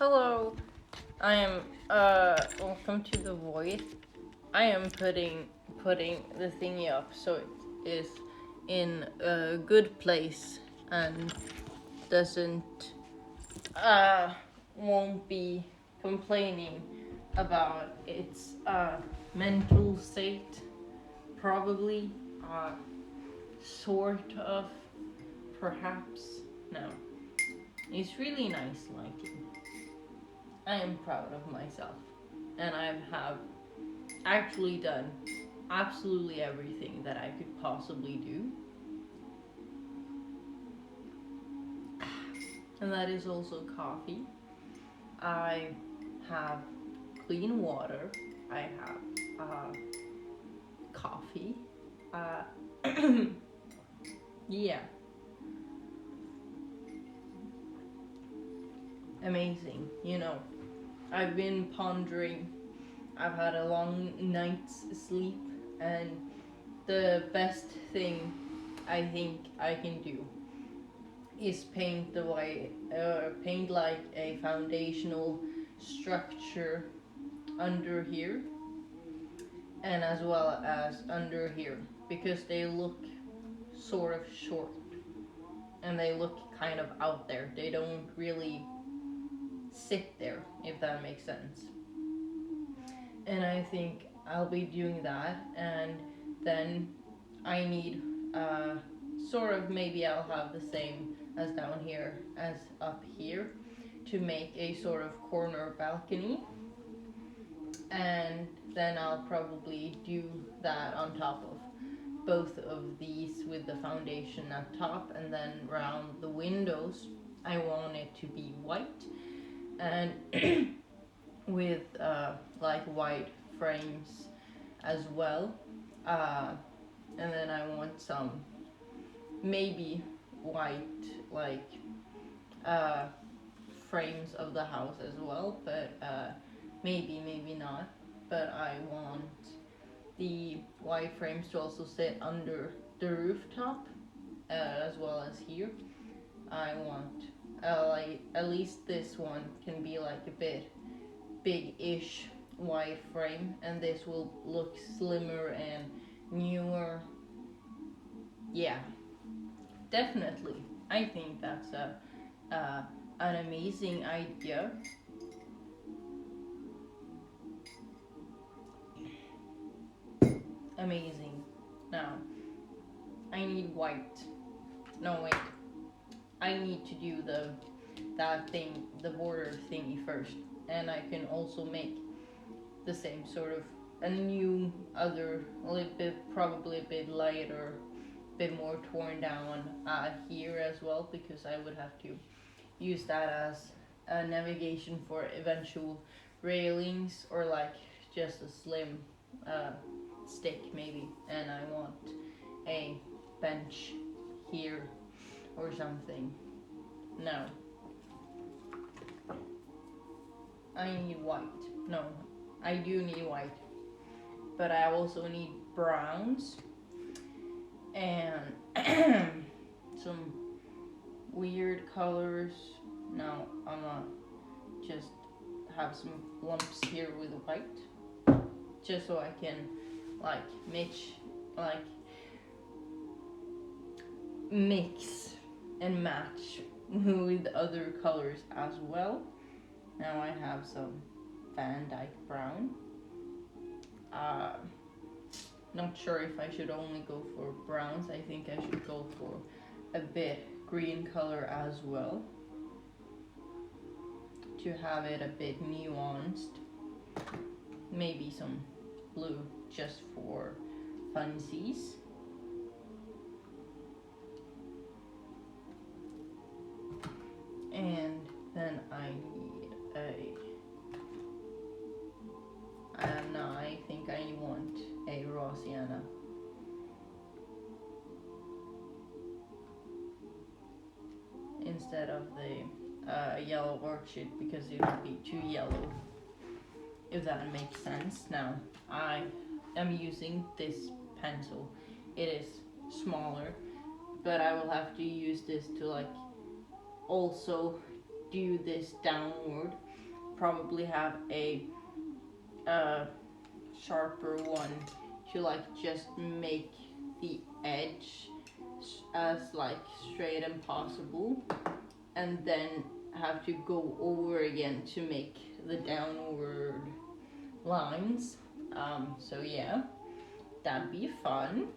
Hello, I am welcome to the void. I am putting the thingy up so it is in a good place and doesn't won't be complaining about its mental state. Probably sort of, perhaps. No, it's really nice lighting. I am proud of myself, and I have actually done absolutely everything that I could possibly do. And that is also coffee. I have clean water. I have coffee. Uh, yeah, amazing. I've been pondering. I've had a long night's sleep, and the best thing I think I can do is paint like a foundational structure under here, and as well as under here, because they look sort of short and they look kind of out there. They don't really sit there, if that makes sense. And I think I'll be doing that, and then I need sort of, maybe I'll have the same as down here as up here, to make a sort of corner balcony, and then I'll probably do that on top of both of these with the foundation at top, and then around the windows I want it to be white, and with like white frames as well, uh, and then I want some maybe white, like uh, frames of the house as well, but maybe not. But I want the white frames to also sit under the rooftop, as well as here. I want like at least this one can be like a bit big-ish white frame, and this will look slimmer and newer. Yeah, definitely. I think that's an amazing idea. Amazing. Now, I need white. No, wait. I need to do that thing, the border thingy first, and I can also make the same sort of a new other, a little bit, probably a bit lighter, bit more torn down here as well, because I would have to use that as a navigation for eventual railings, or like just a slim uh, stick maybe, and I want a bench here or something. No, I need white. No, I do need white, but I also need browns and some weird colors. No, I'm not. Just have some lumps here with white, just so I can like like mix and match with other colors as well. Now I have some Van Dyke brown. Uh, Not sure if I should only go for browns. I think I should go for a bit green color as well, to have it a bit nuanced. Maybe some blue just for funsies. And then I need no, I think I want a raw sienna. Instead of the yellow orchid, because it would be too yellow, if that makes sense. Now, I am using this pencil. It is smaller, but I will have to use this to like also do this downward, probably have a sharper one to like just make the edge as like straight and possible, and then have to go over again to make the downward lines. So yeah, that'd be fun.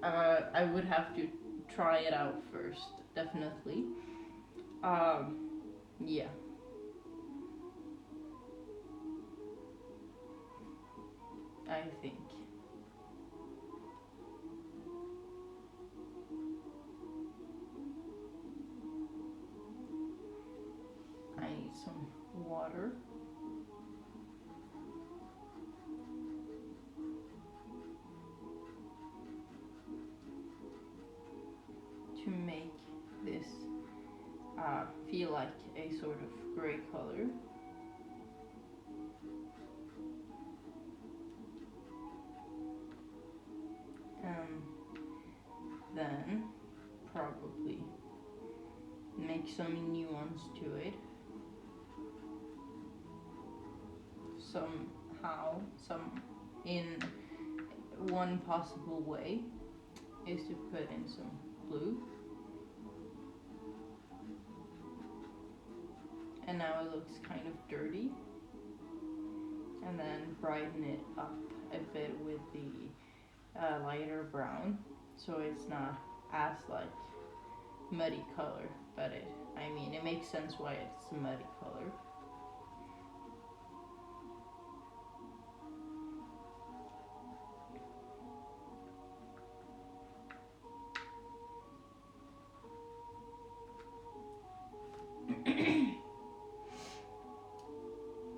I would have to try it out first, definitely. Yeah. I think. I need some water. To make this feel like a sort of gray color. Then probably make some nuance to it. Somehow, in one possible way is to put in some blue. And now it looks kind of dirty. And then brighten it up a bit with the lighter brown, so it's not as like muddy color, but it makes sense why it's a muddy color.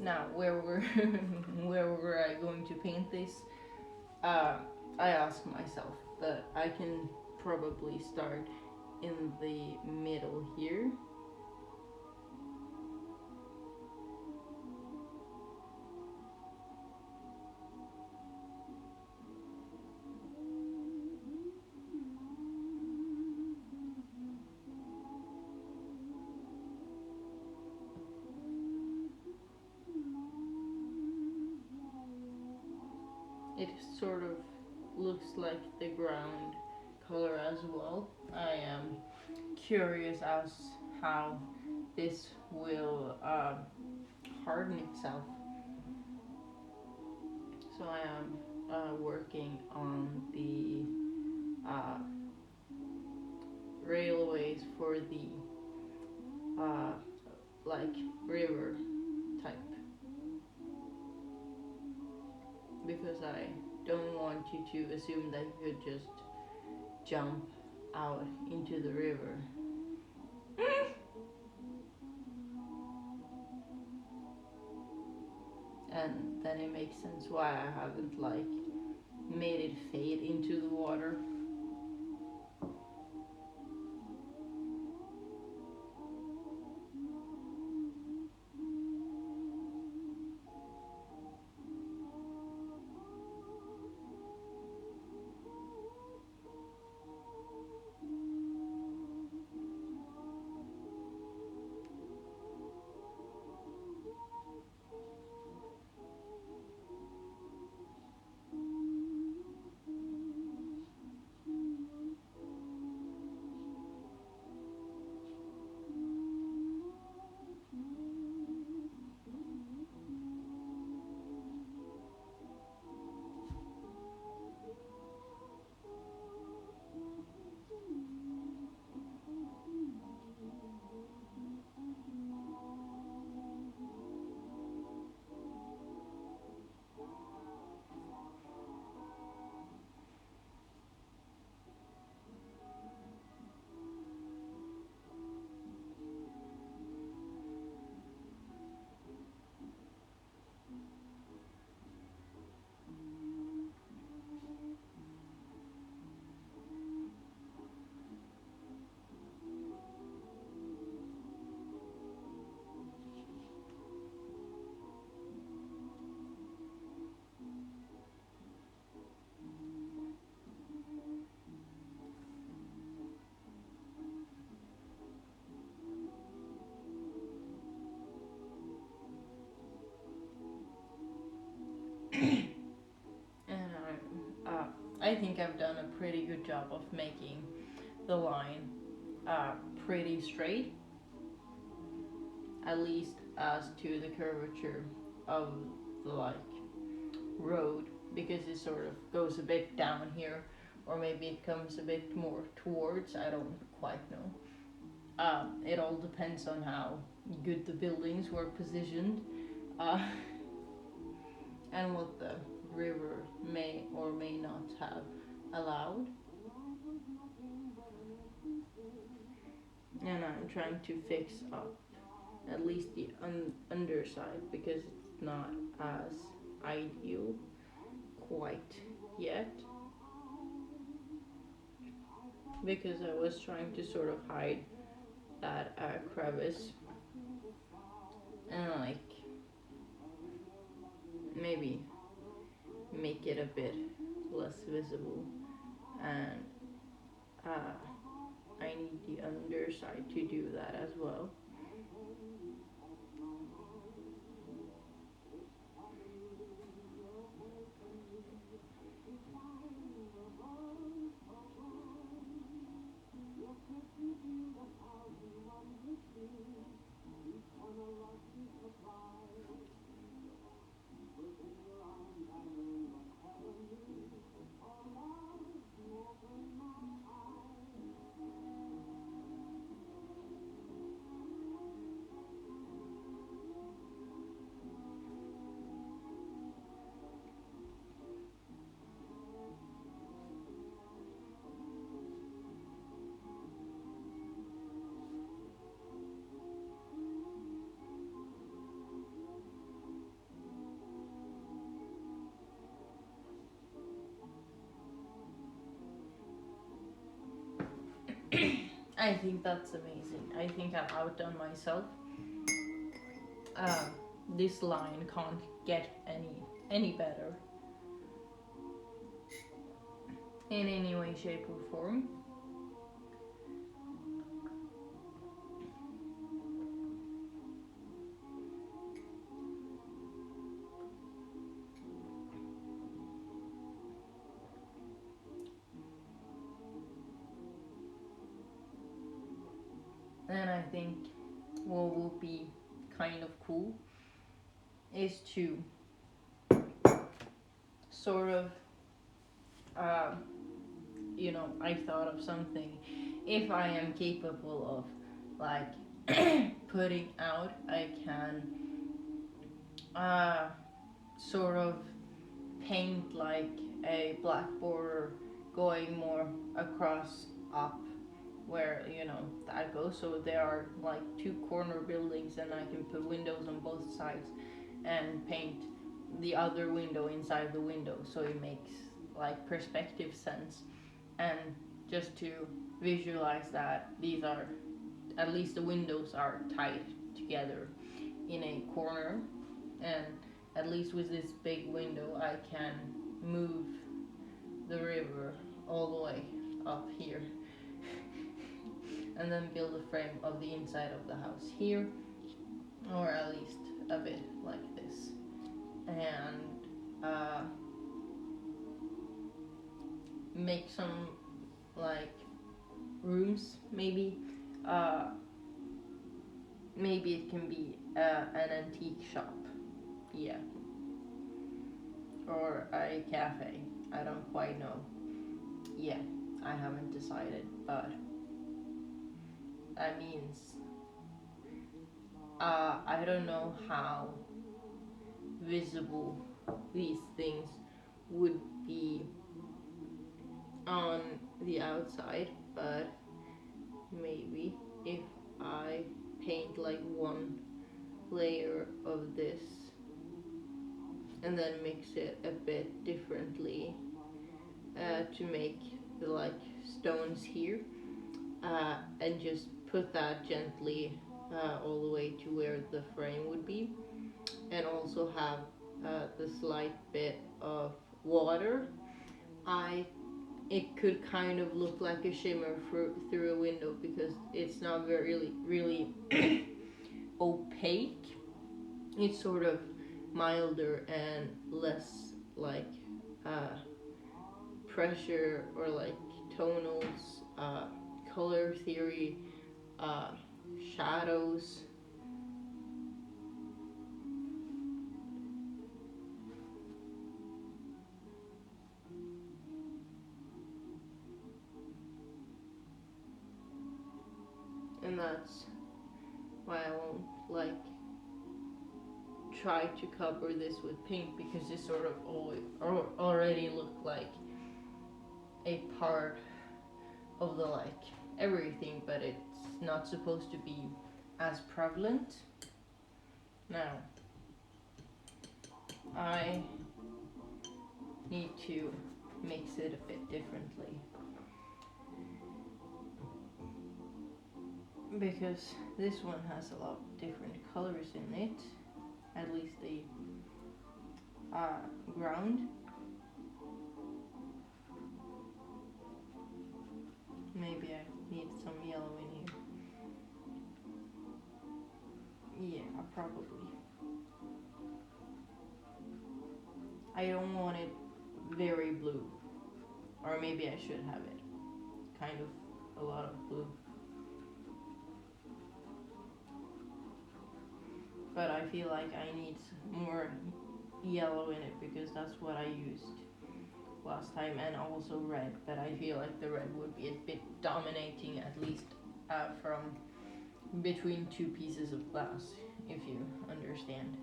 Now, where were I going to paint this? I asked myself, but I can probably start in the middle here. It sort of looks like the ground color as well. I am curious as how this will harden itself. So I am working on the railways for the like river type, because I don't want you to assume that you could just jump out into the river. And then it makes sense why I haven't like made it fade into the water. And I think I've done a pretty good job of making the line pretty straight, at least as to the curvature of the road, because it sort of goes a bit down here, or maybe it comes a bit more towards. I don't quite know. It all depends on how good the buildings were positioned, uh, and what the river may or may not have allowed. And I'm trying to fix up at least the underside, because it's not as ideal quite yet, because I was trying to sort of hide that crevice and maybe make it a bit less visible, and I need the underside to do that as well. I think that's amazing. I think I've outdone myself. Uh, this line can't get any better in any way, shape, or form. And I think what will be kind of cool is to sort of, uh, I thought of something. If I am capable of putting out, I can sort of paint like a black border going more across up where that goes, so there are like two corner buildings, and I can put windows on both sides and paint the other window inside the window, so it makes like perspective sense. And just to visualize that these are, at least the windows are tied together in a corner, and at least with this big window I can move the river all the way up here and then build a frame of the inside of the house here, or at least a bit like this, and make some like rooms maybe. Maybe it can be an antique shop, yeah, or a cafe. I don't quite know. Yeah, I haven't decided, but that means I don't know how visible these things would be on the outside, but maybe if I paint like one layer of this and then mix it a bit differently to make the like stones here, and just put that gently all the way to where the frame would be, and also have the slight bit of water. It could kind of look like a shimmer through a window, because it's not very really opaque. It's sort of milder and less like pressure or like tonals, color theory, uh, shadows. And that's why I won't like try to cover this with pink, because it sort of already looked like a part of the like everything, but it's not supposed to be as prevalent. Now I need to mix it a bit differently, because this one has a lot of different colors in it, at least the ground. Maybe I need some yellow in here. Yeah, probably. I don't want it very blue, or maybe I should have it kind of a lot of blue. But I feel like I need more yellow in it, because that's what I used last time, and also red, but I feel like the red would be a bit dominating, at least from between two pieces of glass, if you understand.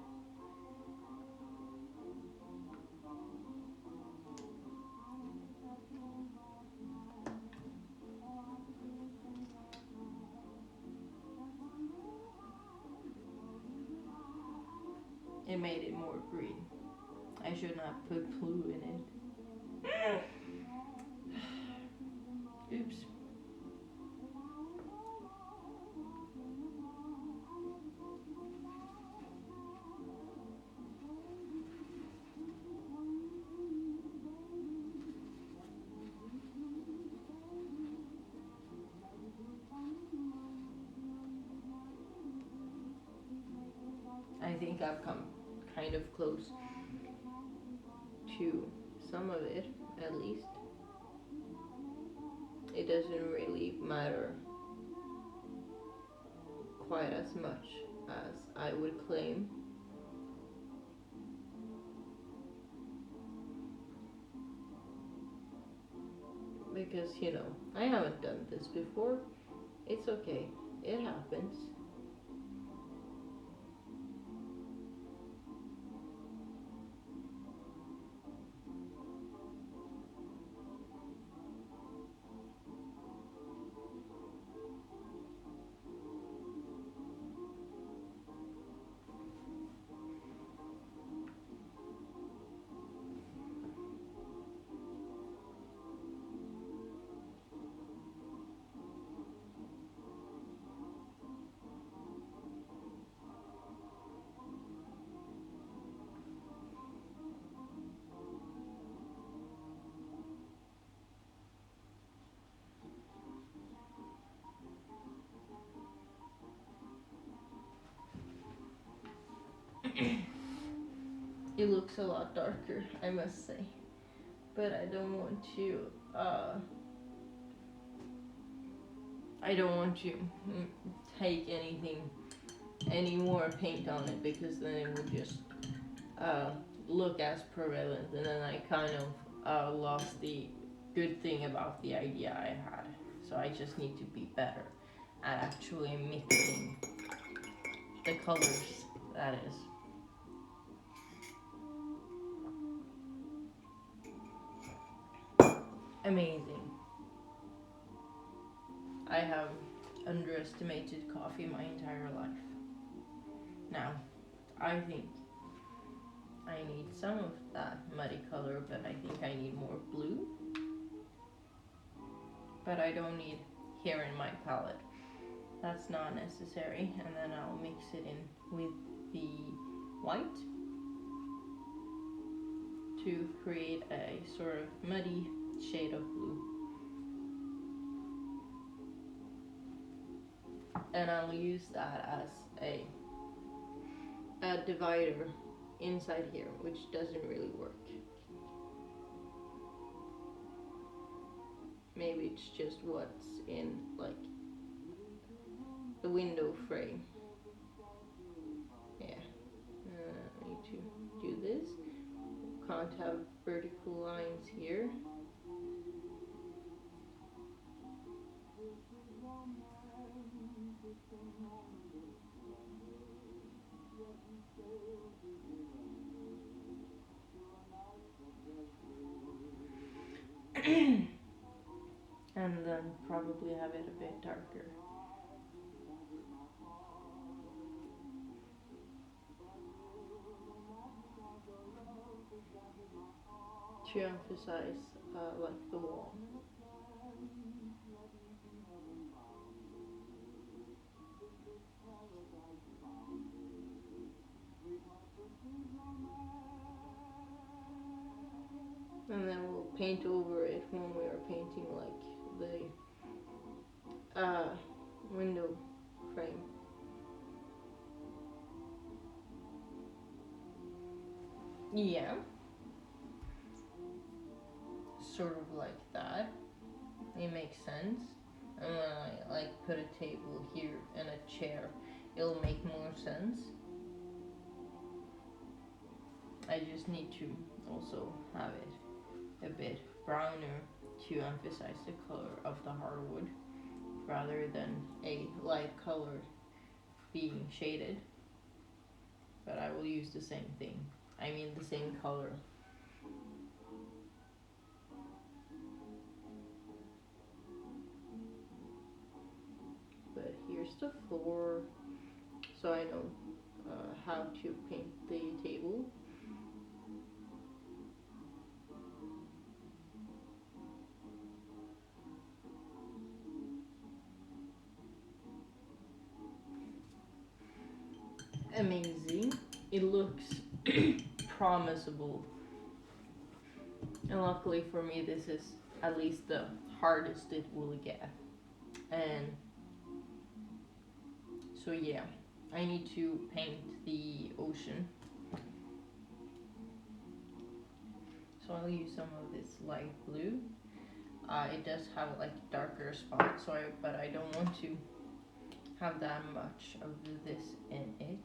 It made it more green. I should not put blue in it. Oops. I think I've come kind of close to some of it, at least. It doesn't really matter quite as much as I would claim. Because, you know, I haven't done this before. It's okay. It happens. It looks a lot darker, I must say. But I don't want to, take any more paint on it, because then it would just look as prevalent, and then I kind of lost the good thing about the idea I had. So I just need to be better at actually mixing the colors, that is. Amazing. I have underestimated coffee my entire life. Now, I think I need some of that muddy color, but I think I need more blue. But I don't need here in my palette. That's not necessary. And then I'll mix it in with the white to create a sort of muddy shade of blue. And I'll use that as a divider inside here, which doesn't really work. Maybe it's just what's in like the window frame. Yeah, I need to do this. Can't have vertical lines here. And then probably have it a bit darker. To emphasize like the wall. And then we'll paint over it when we are painting like the window frame. Yeah. Sort of like that. It makes sense. And when I like put a table here and a chair, it'll make more sense. I just need to also have it a bit browner to emphasize the color of the hardwood rather than a light color being shaded. But I will use the same thing. I mean the same color. But here's the floor, so I know how to paint the table. Amazing. It looks promisable. And luckily for me, this is at least the hardest it will get. And so yeah, I need to paint the ocean. So I'll use some of this light blue. It does have like darker spots, but I don't want to have that much of this in it.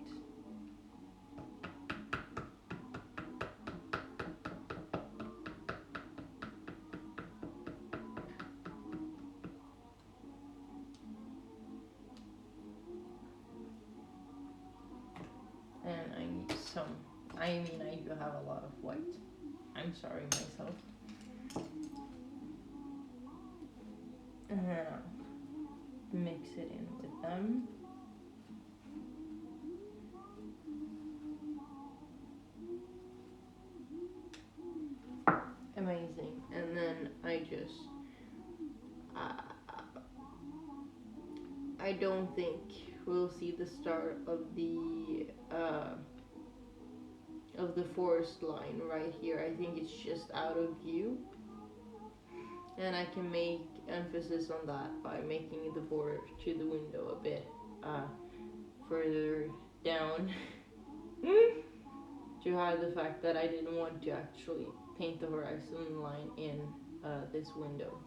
And I need some, I mean I do have a lot of white. I'm sorry myself. Mix it in with them. Amazing. And then I just I don't think we'll see the start of the forest line right here. I think it's just out of view. And I can make emphasis on that by making the border to the window a bit further down to hide the fact that I didn't want to actually paint the horizon line in this window.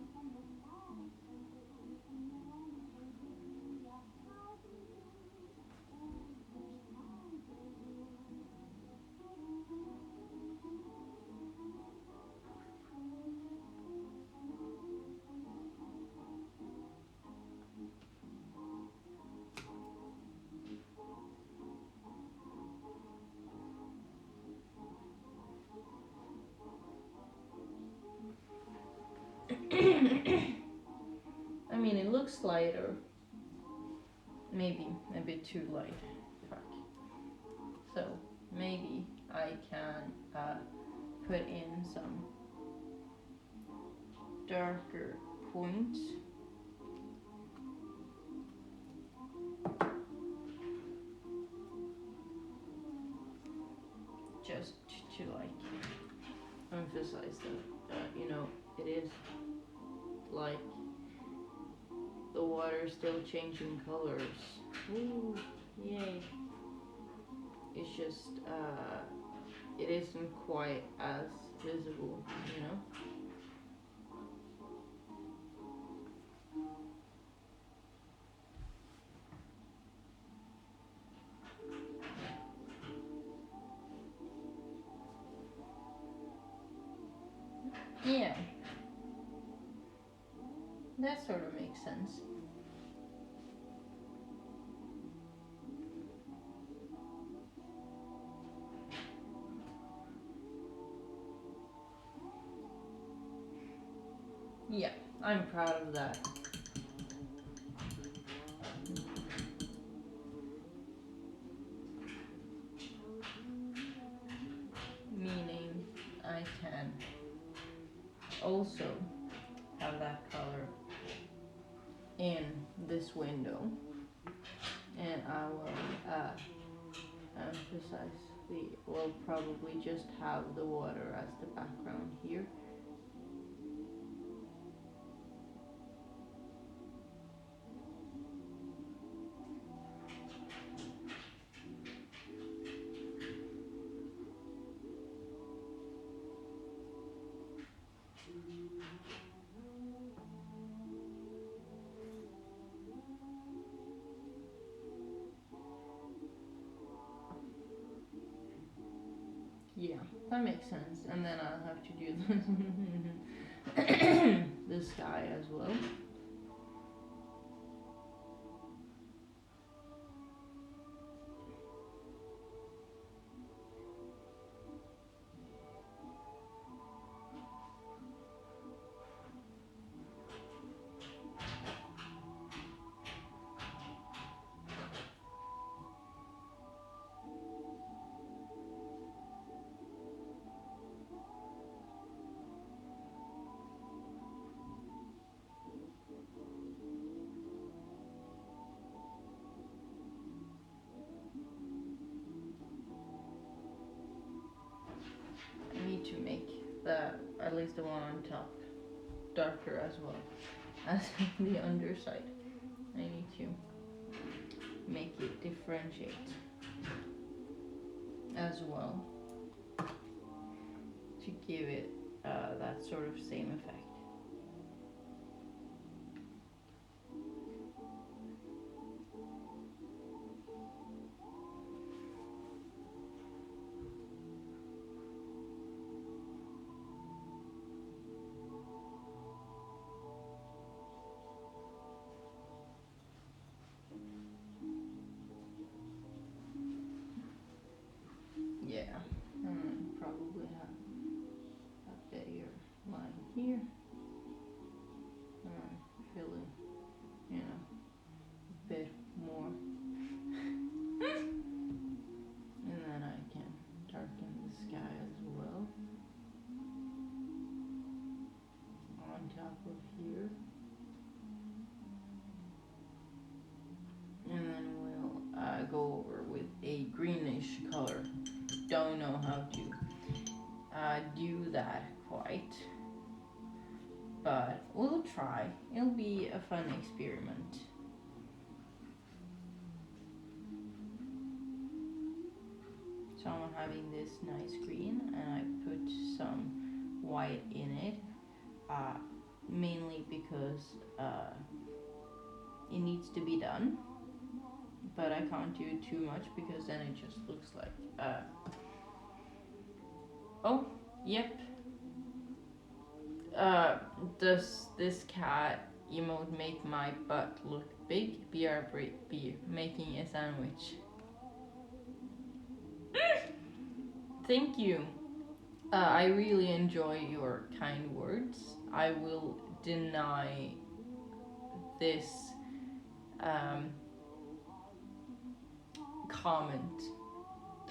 I mean, it looks lighter. Maybe a bit too light. Fuck. So maybe I can put in some darker points. Just to like emphasize that you know, it is like the water still changing colors. Ooh, yay. It's just it isn't quite as visible, you know? Yeah, that sort of makes sense. Yeah, I'm proud of that. Meaning I can also have that color in this window, and I will emphasize we'll probably just have the water as the background here. Yeah, that makes sense. And then I'll have to do the sky as well. I need to make at least the one on top darker as well as the underside. I need to make it differentiate as well to give it that sort of same effect. Yeah, and probably have a bigger line here. Fill in, a bit more. And then I can darken the sky as well on top of here. And then we'll go over with a greenish color. Don't know how to do that quite, but we'll try. It'll be a fun experiment. So I'm having this nice green, and I put some white in it, mainly because it needs to be done, but I can't do too much because then it just looks like oh, yep. Does this cat emote make my butt look big? BRB making a sandwich. Thank you. I really enjoy your kind words. I will deny this comment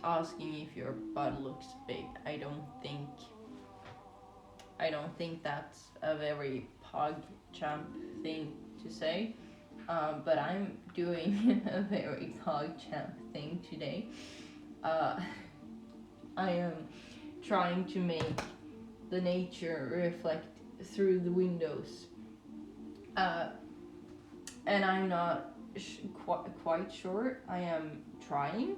asking if your butt looks big. I don't think that's a very PogChamp thing to say. But I'm doing a very PogChamp thing today. I am trying to make the nature reflect through the windows. And I'm not quite sure. I am trying.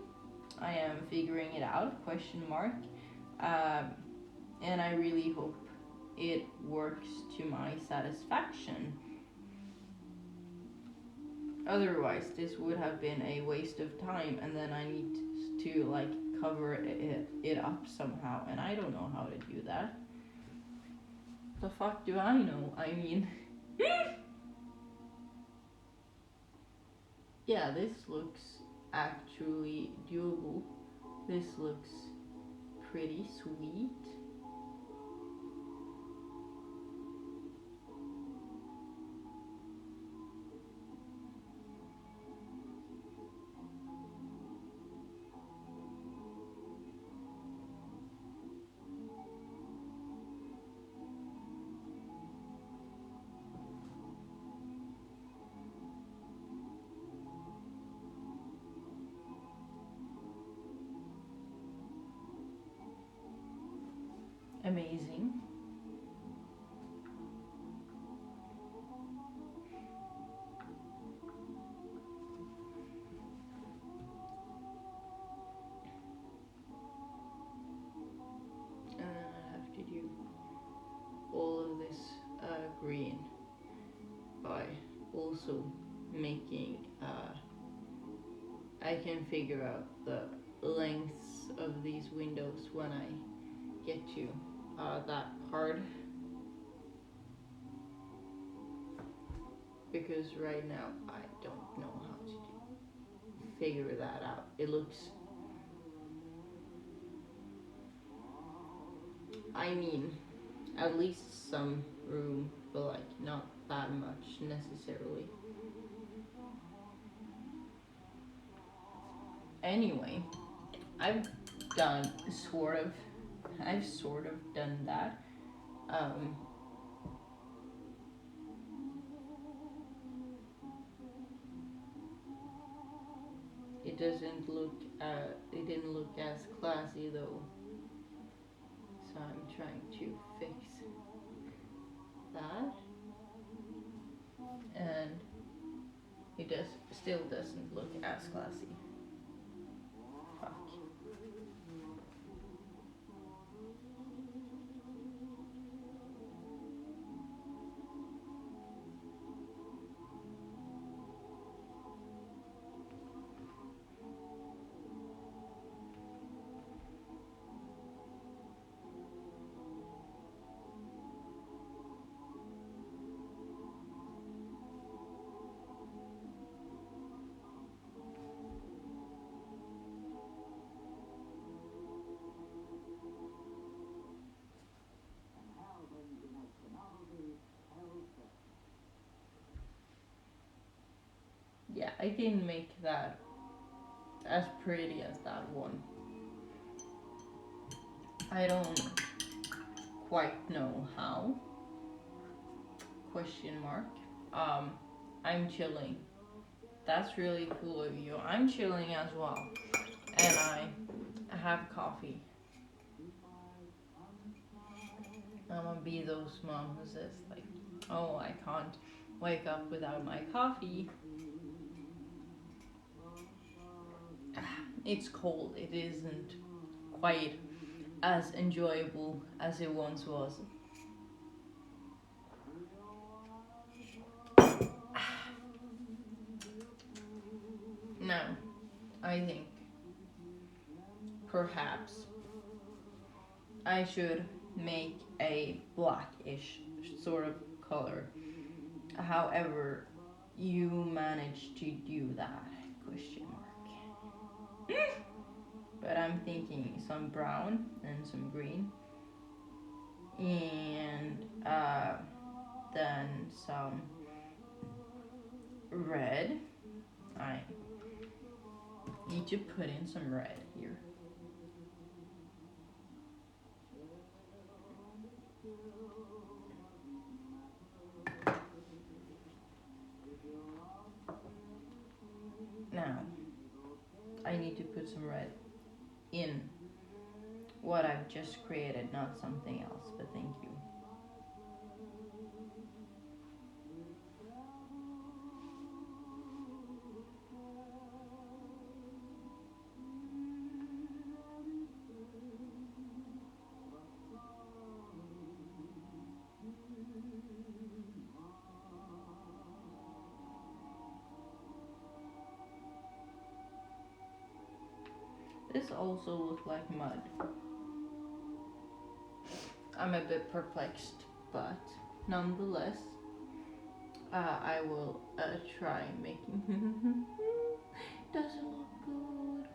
I am figuring it out, question mark. And I really hope it works to my satisfaction. Otherwise, this would have been a waste of time, and then I need to like cover it up somehow, and I don't know how to do that. The fuck do I know? I mean, yeah, this looks actually doable. This looks pretty sweet. Amazing. And then I have to do all of this green by also making I can figure out the lengths of these windows when I get to that part, because right now I don't know how to figure that out. It looks, I mean, at least some room, but like not that much necessarily. Anyway, I've sort of done that. It doesn't look, it didn't look as classy though, so I'm trying to fix that, and it still doesn't look as classy. Fuck. Yeah, I didn't make that as pretty as that one. I don't quite know how. Question mark. I'm chilling. That's really cool of you. I'm chilling as well. And I have coffee. I'm gonna be those mom who says like, oh, I can't wake up without my coffee. It's cold. It isn't quite as enjoyable as it once was. Now, I think perhaps I should make a blackish sort of color. However, you managed to do that? Question mark. But I'm thinking some brown and some green, and then some red. I need to put in some red here. Now, I need to put some red in what I've just created, not something else, but thank you. this also look like mud? I'm a bit perplexed, but nonetheless, I will try making. Doesn't look good.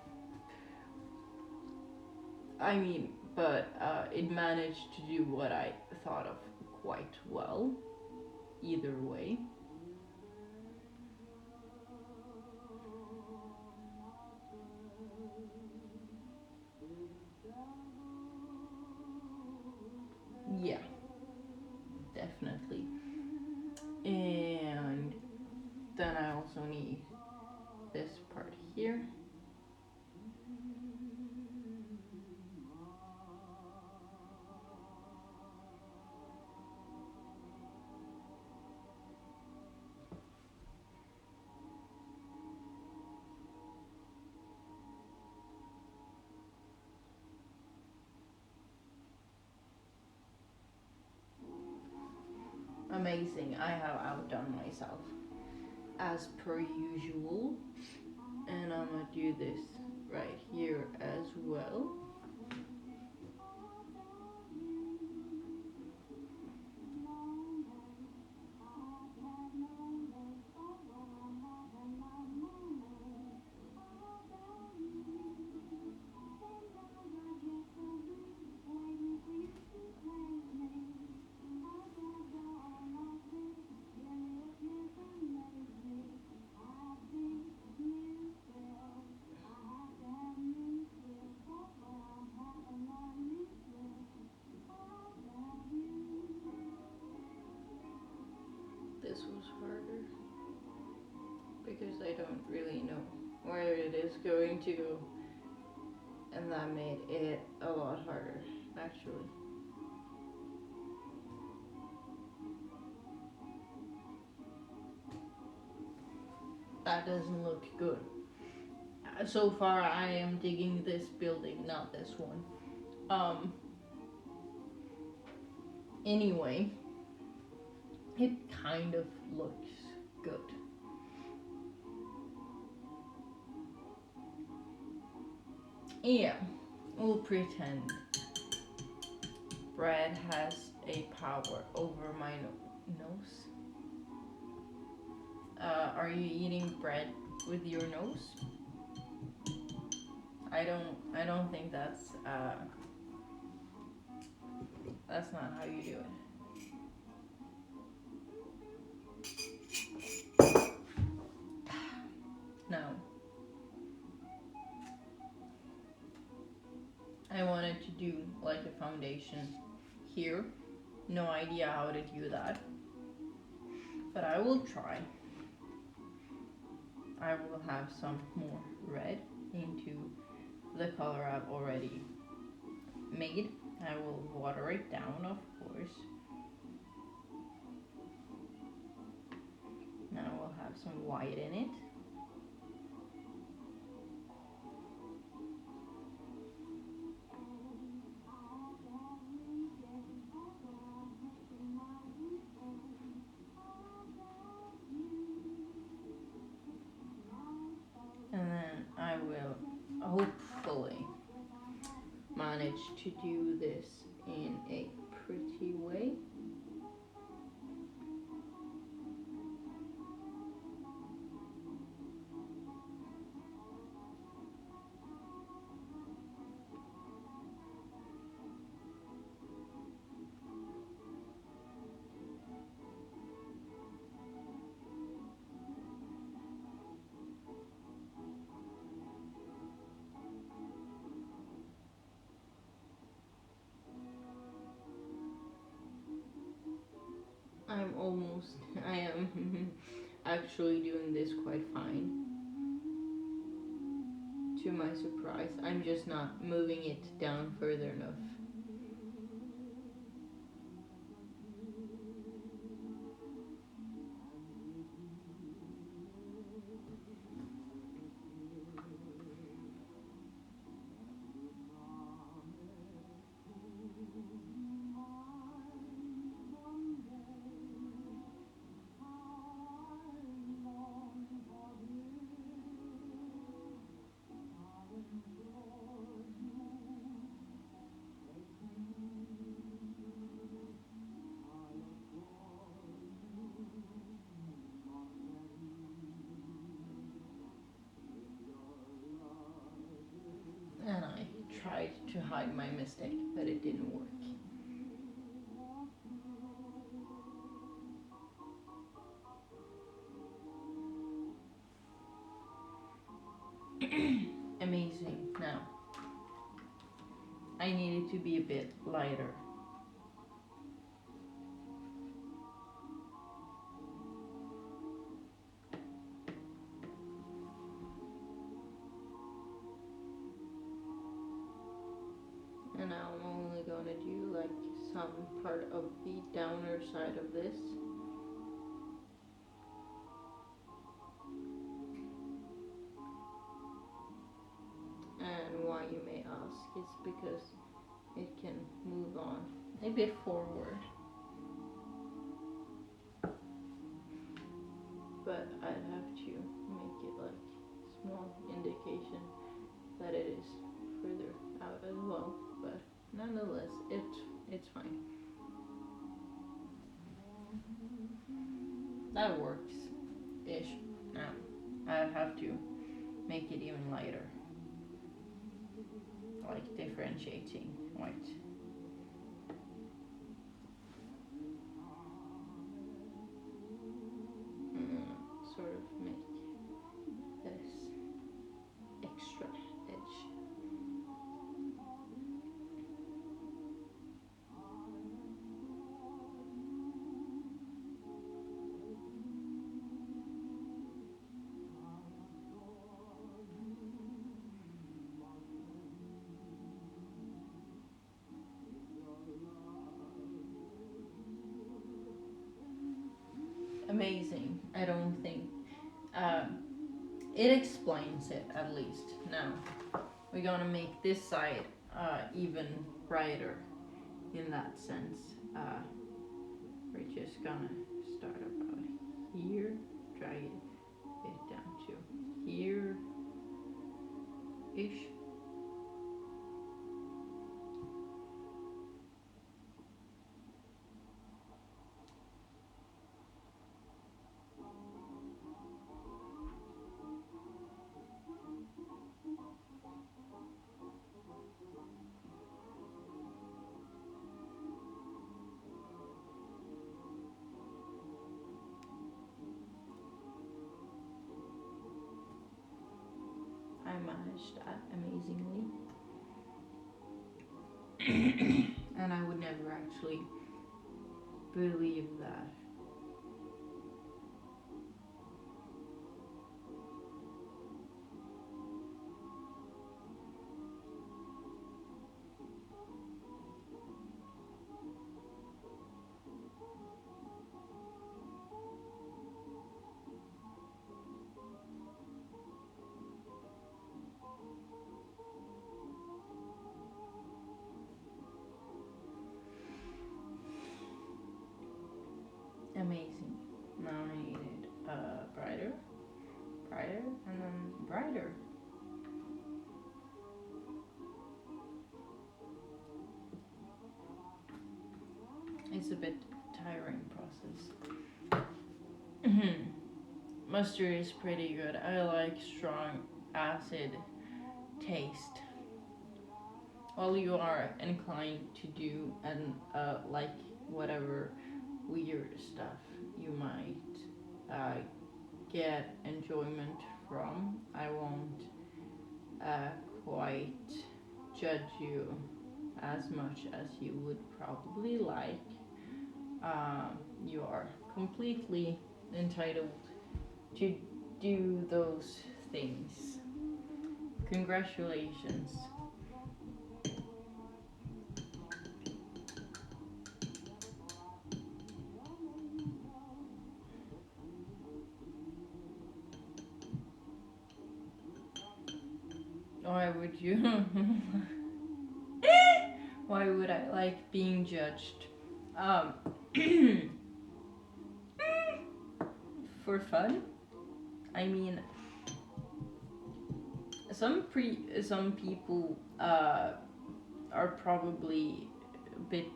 I mean, but it managed to do what I thought of quite well, either way. Yeah, definitely. And then I also need this part here. Amazing, I have outdone myself as per usual. And I'm gonna do this right here as well. This was harder because I don't really know where it is going to go, and that made it a lot harder actually. That doesn't look good. So far I am digging this building, not this one. Anyway, it kind of looks good. Yeah, we'll pretend bread has a power over my nose. Are you eating bread with your nose? I don't think that's not how you do it. No. I wanted to do like a foundation here. No idea how to do that. But I will try. I will have some more red into the color I've already made. I will water it down, of course. Now we'll have some white in it. And then I will hopefully manage to do this in a pretty way. I am actually doing this quite fine. To my surprise, I'm just not moving it down further enough. to hide my mistake, but it didn't work. Amazing. Now, I need it to be a bit lighter. And now I'm only gonna do like some part of the downer side of this. And why, you may ask, is because it can move on a bit forward. But I'd have to make it like small indication that it is further out as well. But nonetheless, it's fine. That works ish. Now I have to make it even lighter. Like differentiating white. Sort of make this extra edge. Amazing. I don't think it explains it, at least. Now we're gonna make this side even brighter in that sense. We're just gonna start about here, drag it a bit down to here ish. I managed that amazingly. And I would never actually believe that. Amazing. Now I need it brighter, brighter, and then brighter. It's a bit tiring process. Mustard is pretty good. I like strong acid taste. Well, you are inclined to do and like whatever weird stuff you might get enjoyment from. I won't quite judge you as much as you would probably like. You are completely entitled to do those things. Congratulations. Why would you? Why would I like being judged? For fun? I mean, some people are probably a bit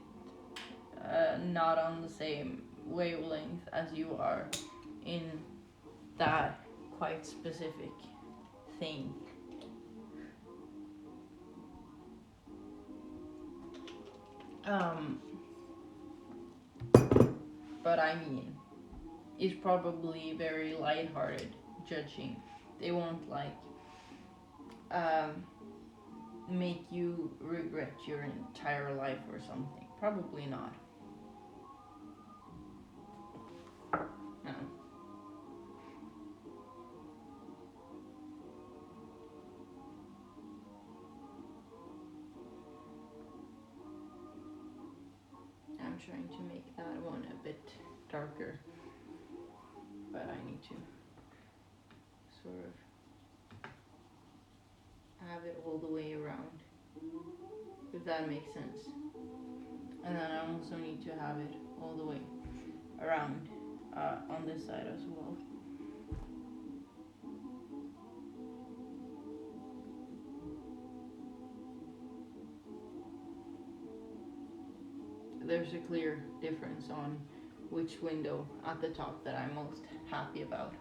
not on the same wavelength as you are in that quite specific thing. Um, but I mean, it's probably very lighthearted judging. They won't like um, make you regret your entire life or something. Probably not. No. I'm trying to make that one a bit darker, but I need to sort of have it all the way around, if that makes sense. And then I also need to have it all the way around on this side as well. There's a clear difference on which window at the top that I'm most happy about.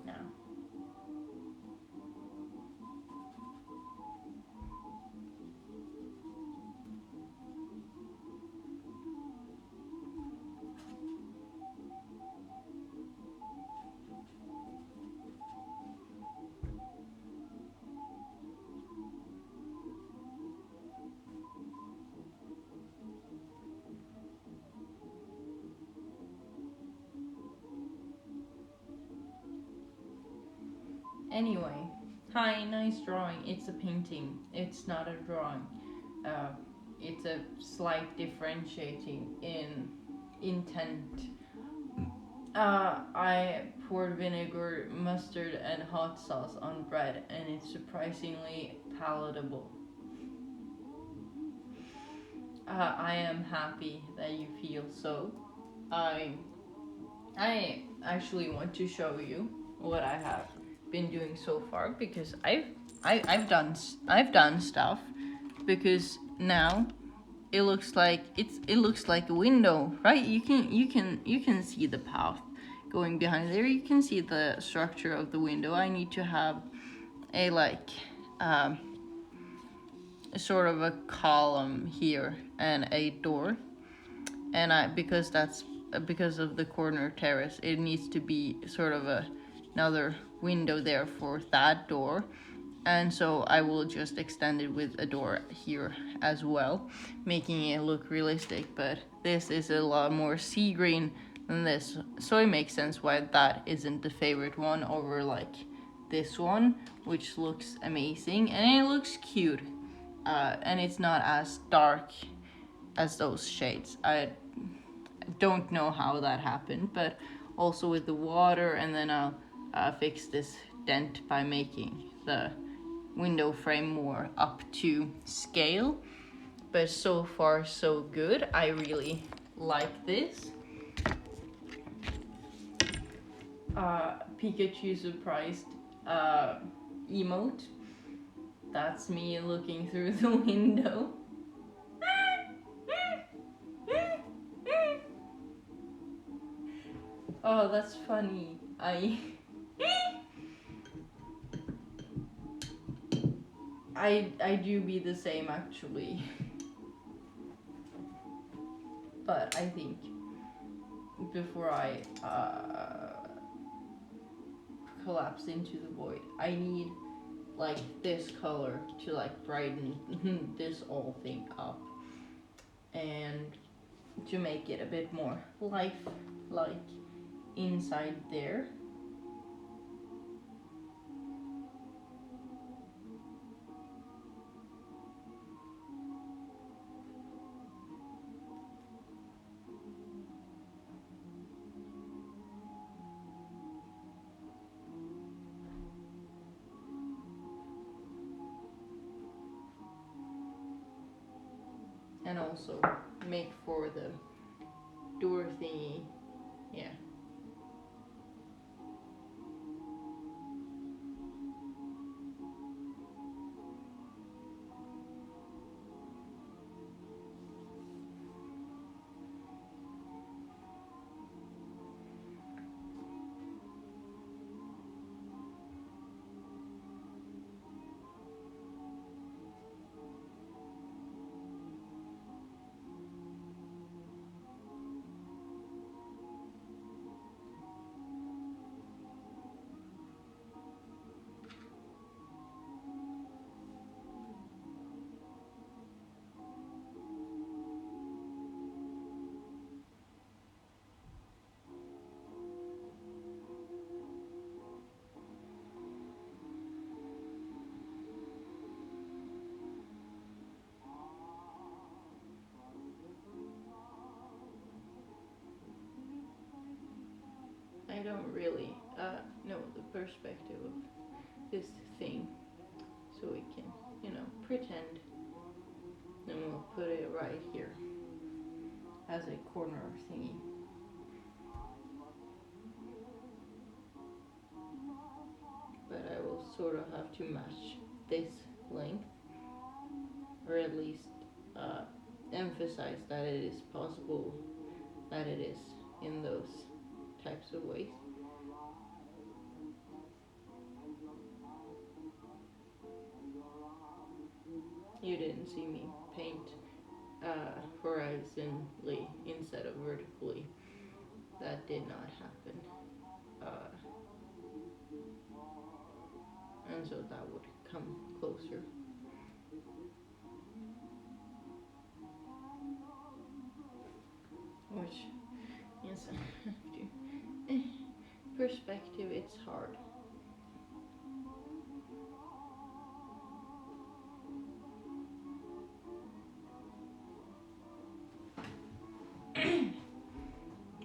Now, anyway, hi, nice drawing. It's a painting, it's not a drawing. Uh, it's a slight differentiating in intent. I poured vinegar, mustard, and hot sauce on bread, and it's surprisingly palatable. I am happy that you feel so. I I actually want to show you what I have been doing so far, because I've done stuff, because now it looks like it looks like a window, right? You can see the path going behind there. You can see the structure of the window. I need to have a like um, a sort of a column here and a door, and I because of the corner terrace, it needs to be sort of another window there for that door, and so I will just extend it with a door here as well, making it look realistic. But this is a lot more sea green than this, so it makes sense why that isn't the favorite one over like this one, which looks amazing and it looks cute, and it's not as dark as those shades. I don't know how that happened, but also with the water, and then I'll fix this dent by making the window frame more up to scale. But so far so good. I really like this. Pikachu surprised emote. That's me looking through the window. Oh, that's funny. I do be the same actually. But I think before I collapse into the void, I need like this color to like brighten this whole thing up, and to make it a bit more life-like inside there. And also make for the door thingy. Yeah. I don't really know the perspective of this thing, so we can, pretend. And we'll put it right here as a corner thingy. But I will sort of have to match this length, or at least emphasize that it is possible that it is in those types of ways. You didn't see me paint horizontally instead of vertically. That did not happen. And so that would come closer. Which means I have to. Perspective, it's hard.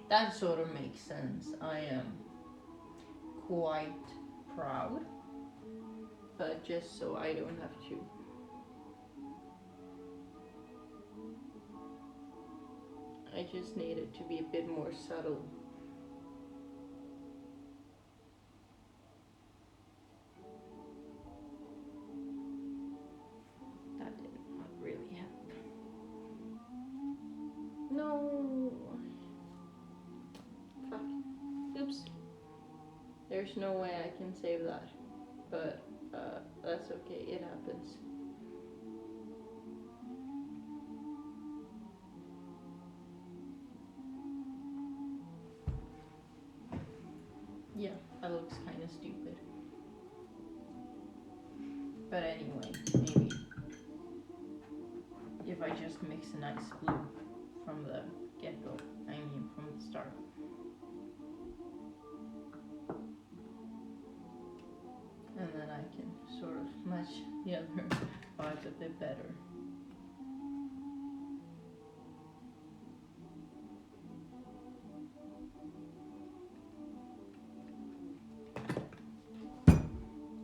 That sort of makes sense. I am quite proud, but just so I don't have to I just need it to be a bit more subtle. That did not really help. No. Fuck. Oops. There's no way I can save that. But that's okay, it happens. Yeah, that looks kind of stupid. But anyway, maybe if I just mix a nice blue from the get-go, from the start. And then I can sort of match the other vibes a bit better.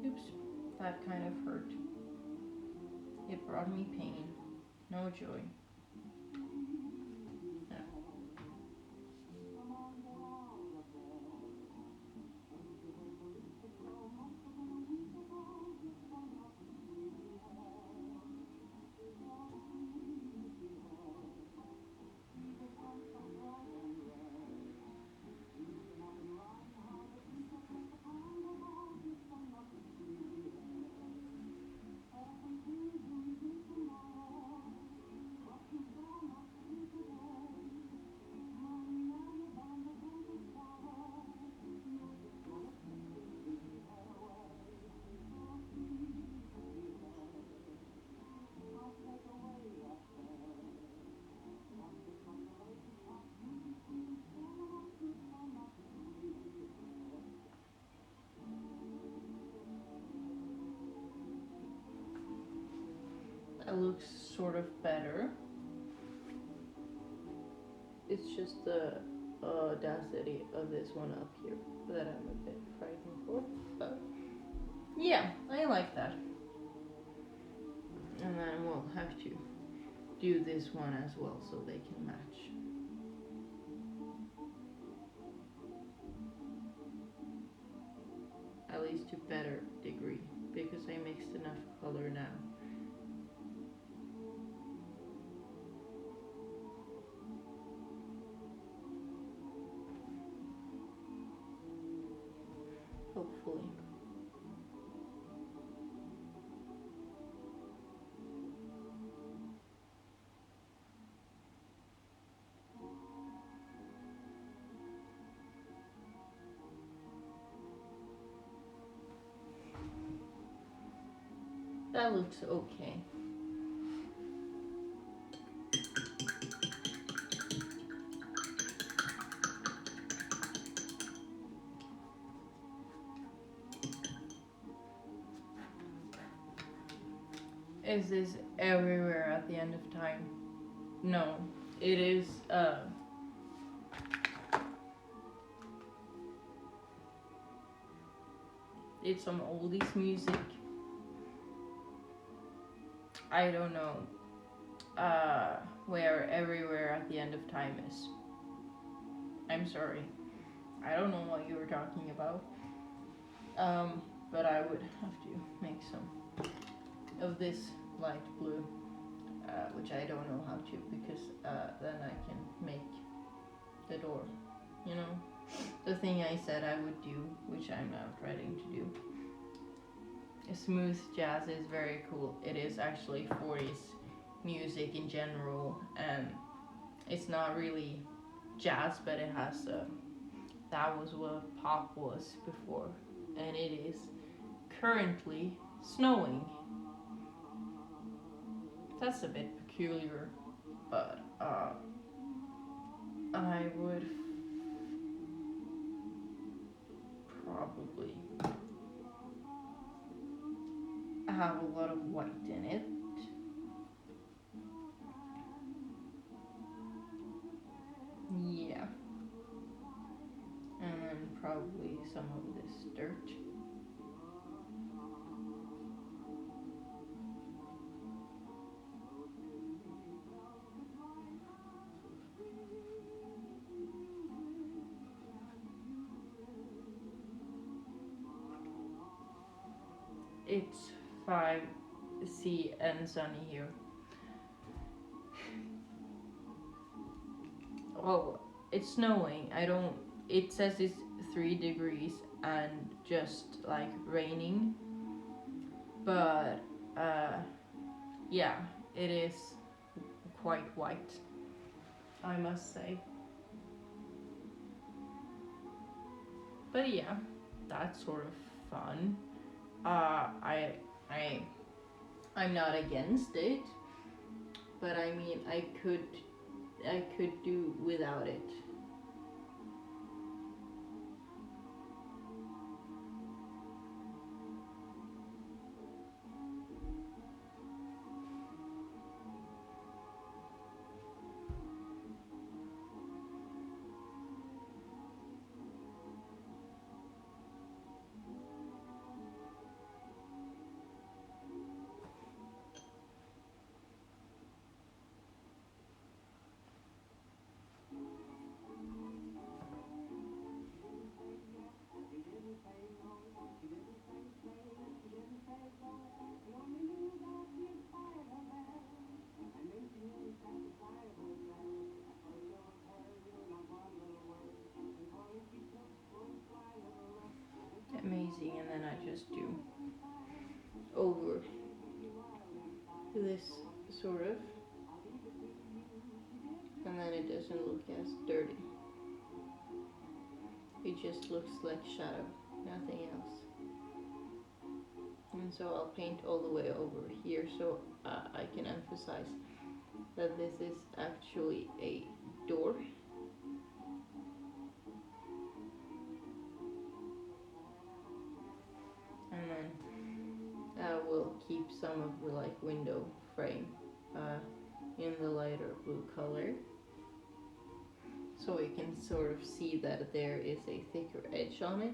Oops, that kind of hurt. It brought me pain, no joy. That looks sort of better. It's just the audacity of this one up here that I'm a bit frightened for. But yeah, I like that. And then we'll have to do this one as well so they can match. At least to better degree, because I mixed enough color now. Hopefully. That looks okay. Is this everywhere at the end of time? No, it is it's some oldies music. I don't know where Everywhere at the End of Time is. I'm sorry. I don't know what you were talking about. But I would have to make some of this light blue, which I don't know how to, because then I can make the door, you know? The thing I said I would do, which I'm now trying to do. Smooth jazz is very cool. It is actually 40s music in general, and it's not really jazz, but it has that was what pop was before, and it is currently snowing. That's a bit peculiar, but I would probably have a lot of white in it. Yeah. And then probably some of this dirt. It's 5C and sunny here. Oh, it's snowing. It says it's 3 degrees and just like raining. But yeah, it is quite white, I must say. But yeah, that's sort of fun. I'm not against it, but I mean I could do without it. Amazing, and then I just do over this sort of, and then it doesn't look as dirty. It just looks like shadow, nothing else. And so I'll paint all the way over here so I can emphasize that this is actually a door. And then I will keep some of the like window frame in the lighter blue color, so you can sort of see that there is a thicker edge on it.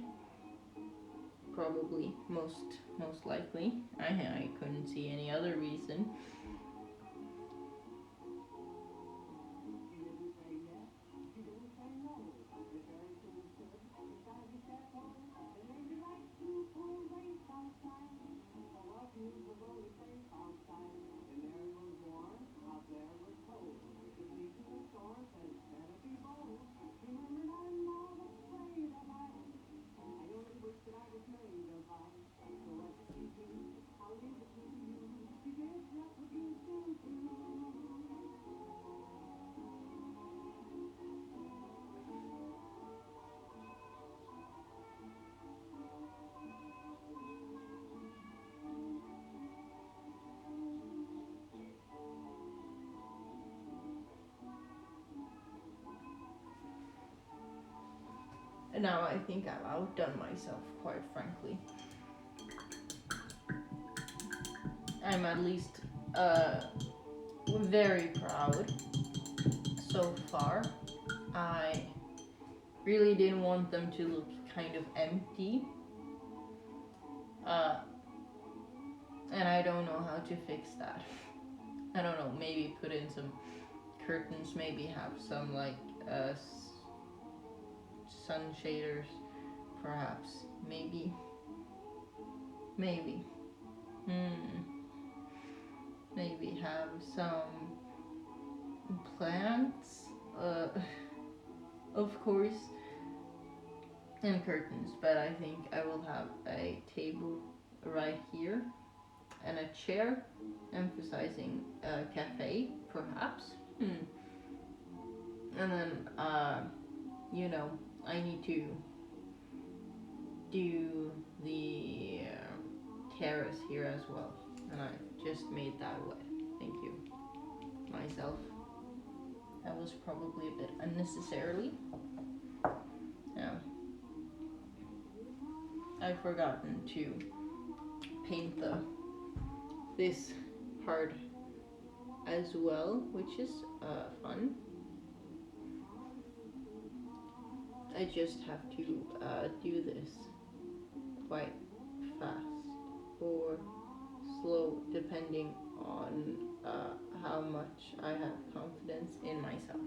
Probably, most likely. I couldn't see any other reason. Now I think I've outdone myself, quite frankly. I'm at least very proud so far. I really didn't want them to look kind of empty, Uh, and I don't know how to fix that. I don't know, maybe put in some curtains, maybe have some like sun shaders, perhaps. Maybe. Maybe. Maybe have some plants, of course, and curtains. But I think I will have a table right here and a chair, emphasizing a cafe, perhaps. And then, I need to do the terrace here as well. And I just made that way. Thank you. Myself. That was probably a bit unnecessarily. Yeah. I've forgotten to paint this part as well, which is fun. I just have to do this quite fast or slow, depending on how much I have confidence in myself.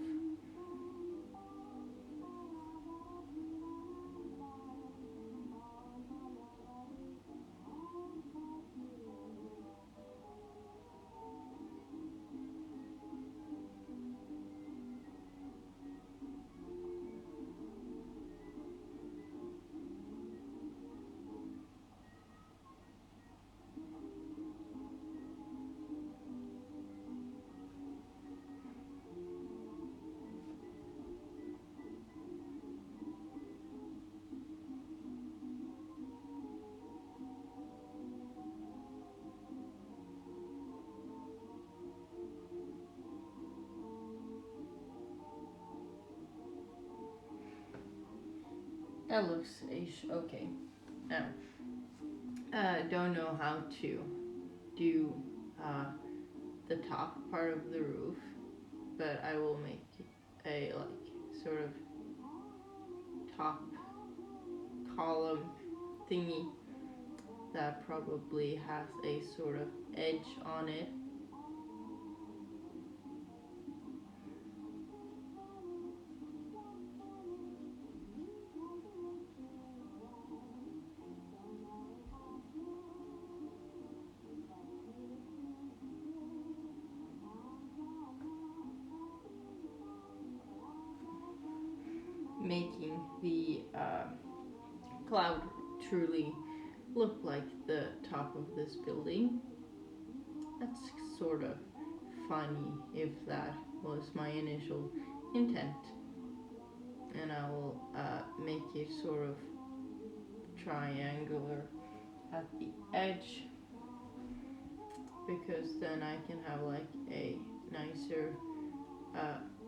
That looks okay. Now, don't know how to do the top part of the roof, but I will make a like sort of top column thingy that probably has a sort of edge on it. Making the cloud truly look like the top of this building. That's sort of funny if that was my initial intent. And I will make it sort of triangular at the edge, because then I can have like a nicer,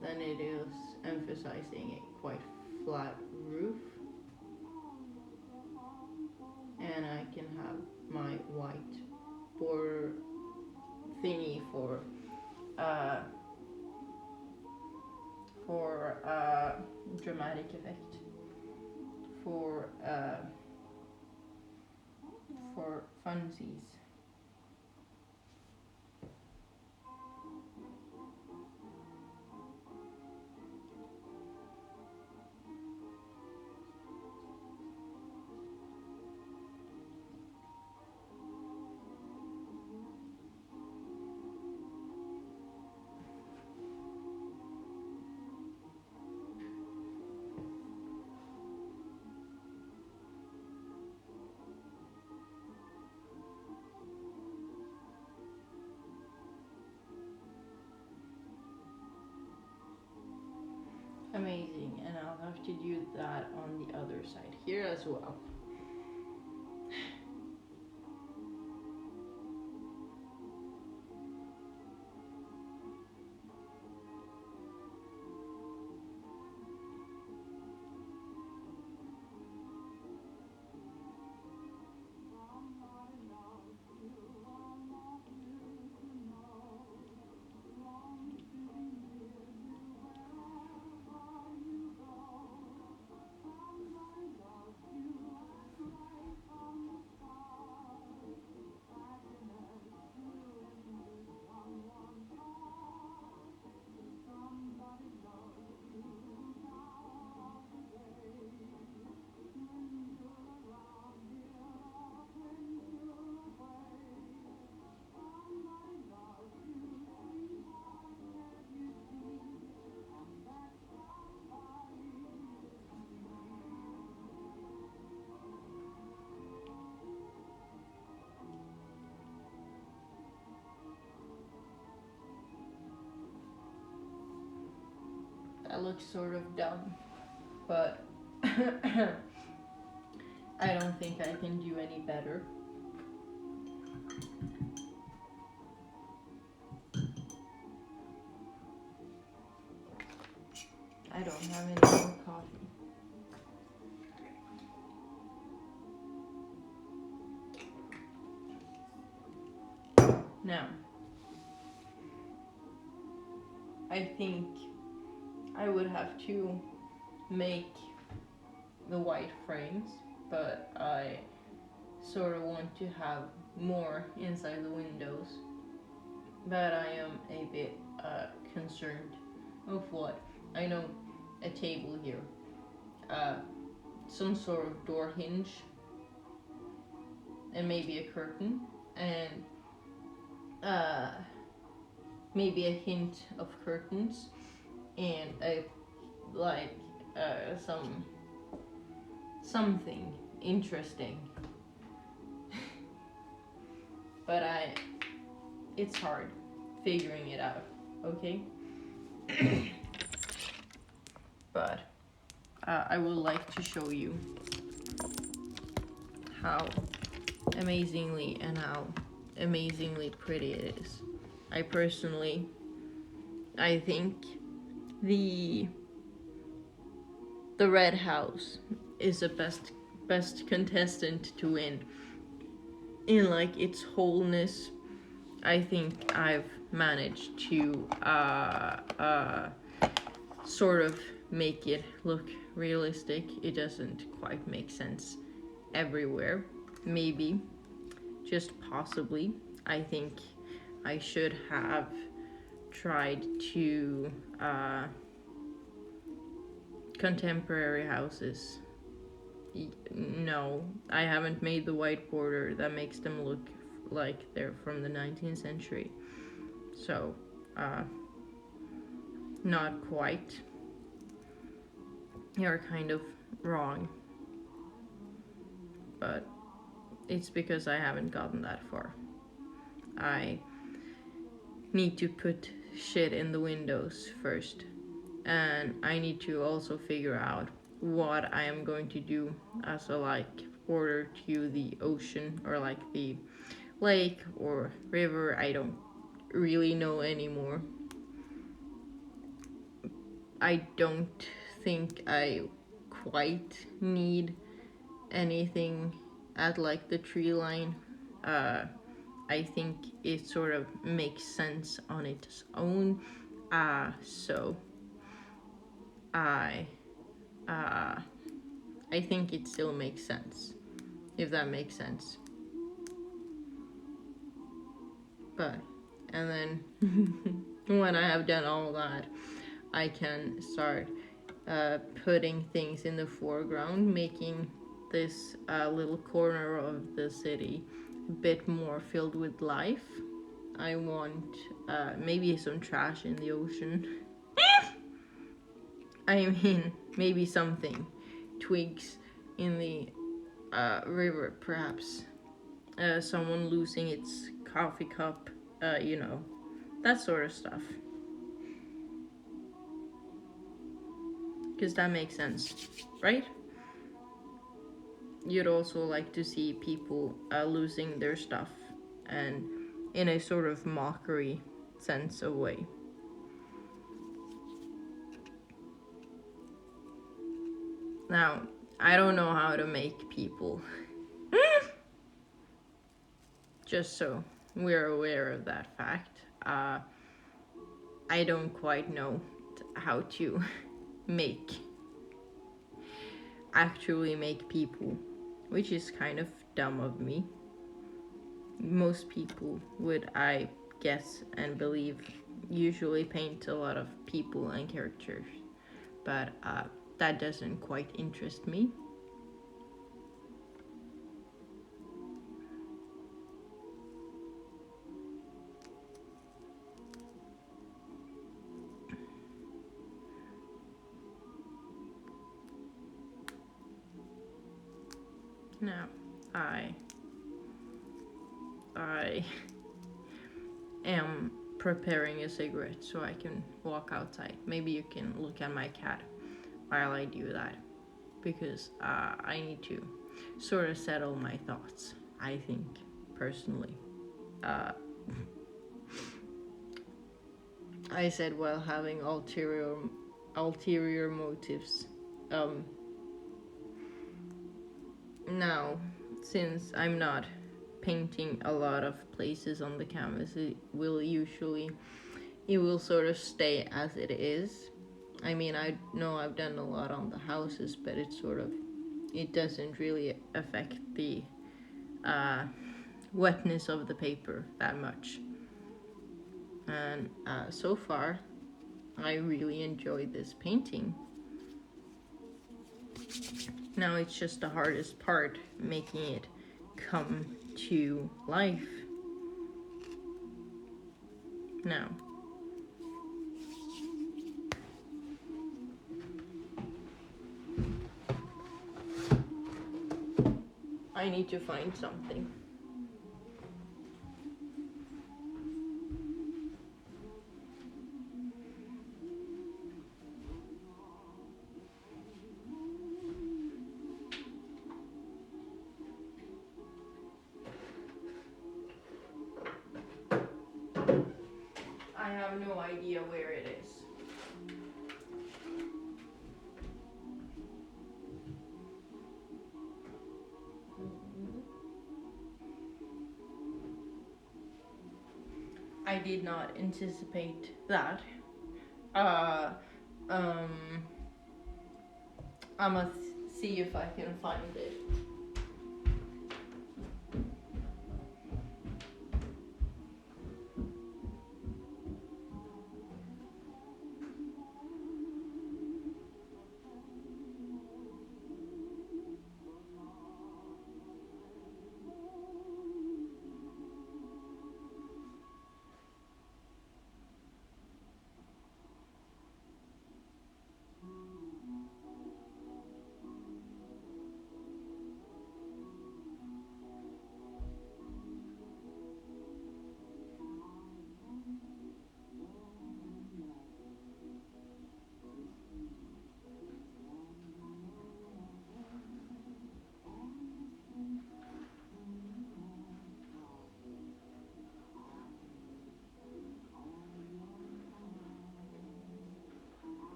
than it is emphasizing a quite flat roof. And I can have my white border thingy for dramatic effect, for funsies. Amazing, and I'll have to do that on the other side here as well. looks sort of dumb, but I don't think I can do any better. I don't have any more coffee. Now, I think I would have to make the white frames, but I sort of want to have more inside the windows. But I am a bit concerned of what. I know a table here, some sort of door hinge, and maybe a curtain, and maybe a hint of curtains, and something interesting. But it's hard figuring it out, okay? But I would like to show you how amazingly pretty it is. I think the red house is the best contestant to win. In like its wholeness, I think I've managed to sort of make it look realistic. It doesn't quite make sense everywhere. Maybe, just possibly. I think I should have tried to contemporary houses. No, I haven't made the white border that makes them look like they're from the 19th century. So, not quite. You're kind of wrong. But it's because I haven't gotten that far. I need to put shit in the windows first. And I need to also figure out what I am going to do as a like border to the ocean or like the lake or river. I don't really know anymore. I don't think I quite need anything at like the tree line. I think it sort of makes sense on its own. So I think it still makes sense, if that makes sense. But, and then when I have done all that, I can start putting things in the foreground, making this little corner of the city a bit more filled with life. I want maybe some trash in the ocean. I mean, maybe something. Twigs in the river, perhaps. Someone losing its coffee cup, that sort of stuff. Because that makes sense, right? You'd also like to see people losing their stuff, and in a sort of mockery sense of way. Now, I don't know how to make people. Just so we're aware of that fact. I don't quite know how to actually make people, which is kind of dumb of me. Most people would, I guess and believe, usually paint a lot of people and characters, but that doesn't quite interest me. Now, I am preparing a cigarette so I can walk outside. Maybe you can look at my cat while I do that, because I need to sort of settle my thoughts, I think, personally. Uh, I said while having ulterior motives. Now, since I'm not painting a lot of places on the canvas, it will sort of stay as it is. I mean, I know I've done a lot on the houses, but it doesn't really affect the wetness of the paper that much. And so far, I really enjoyed this painting. Now it's just the hardest part, making it come to life. Now, I need to find something. I have no idea where it is. I did not anticipate that. I must see if I can find it.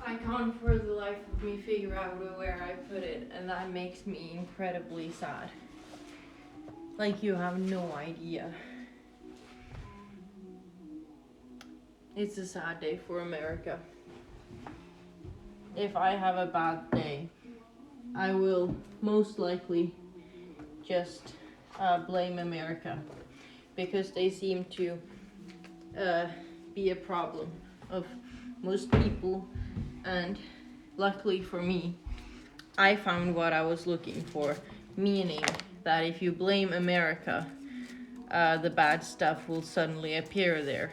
I can't for the life of me figure out where I put it, and that makes me incredibly sad. Like, you have no idea. It's a sad day for America. If I have a bad day, I will most likely just blame America, because they seem to be a problem of most people, and luckily for me, I found what I was looking for, meaning that if you blame America, the bad stuff will suddenly appear there.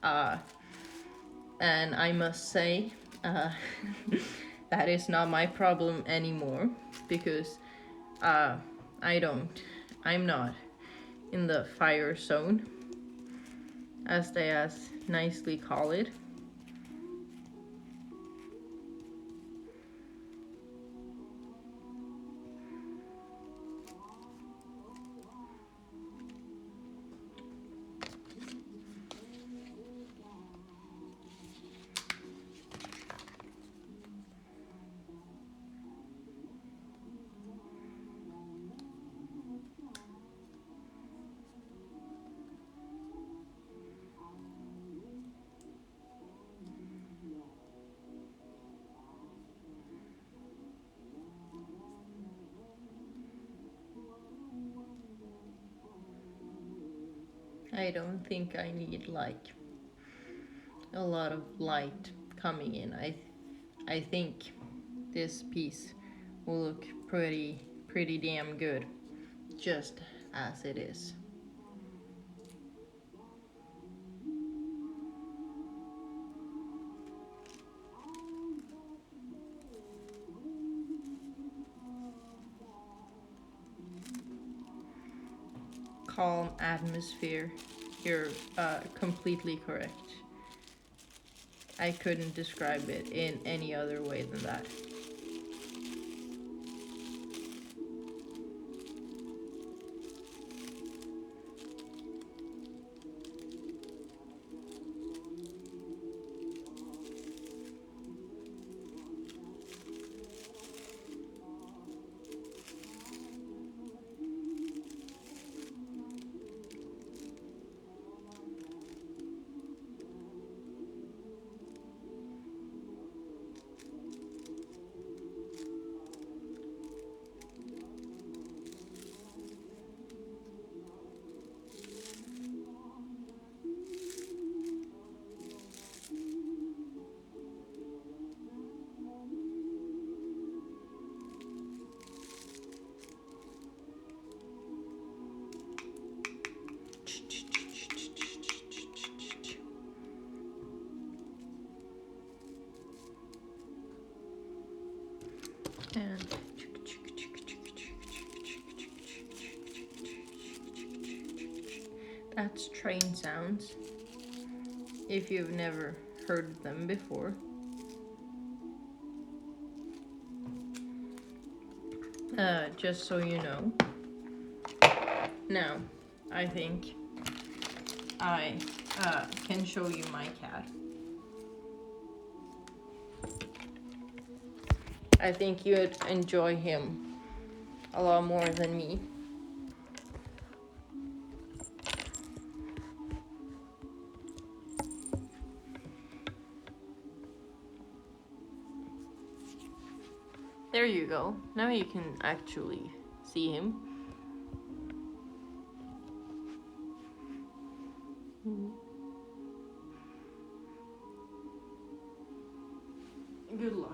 And I must say, that is not my problem anymore, because I'm not in the fire zone, as they nicely call it. I don't think I need like a lot of light coming in. I think this piece will look pretty damn good just as it is. Calm atmosphere. You're completely correct. I couldn't describe it in any other way than that. And that's train sounds, if you've never heard them before. Just so you know. Now, I think I can show you my cat. I think you'd enjoy him a lot more than me. There you go. Now you can actually see him. Good luck.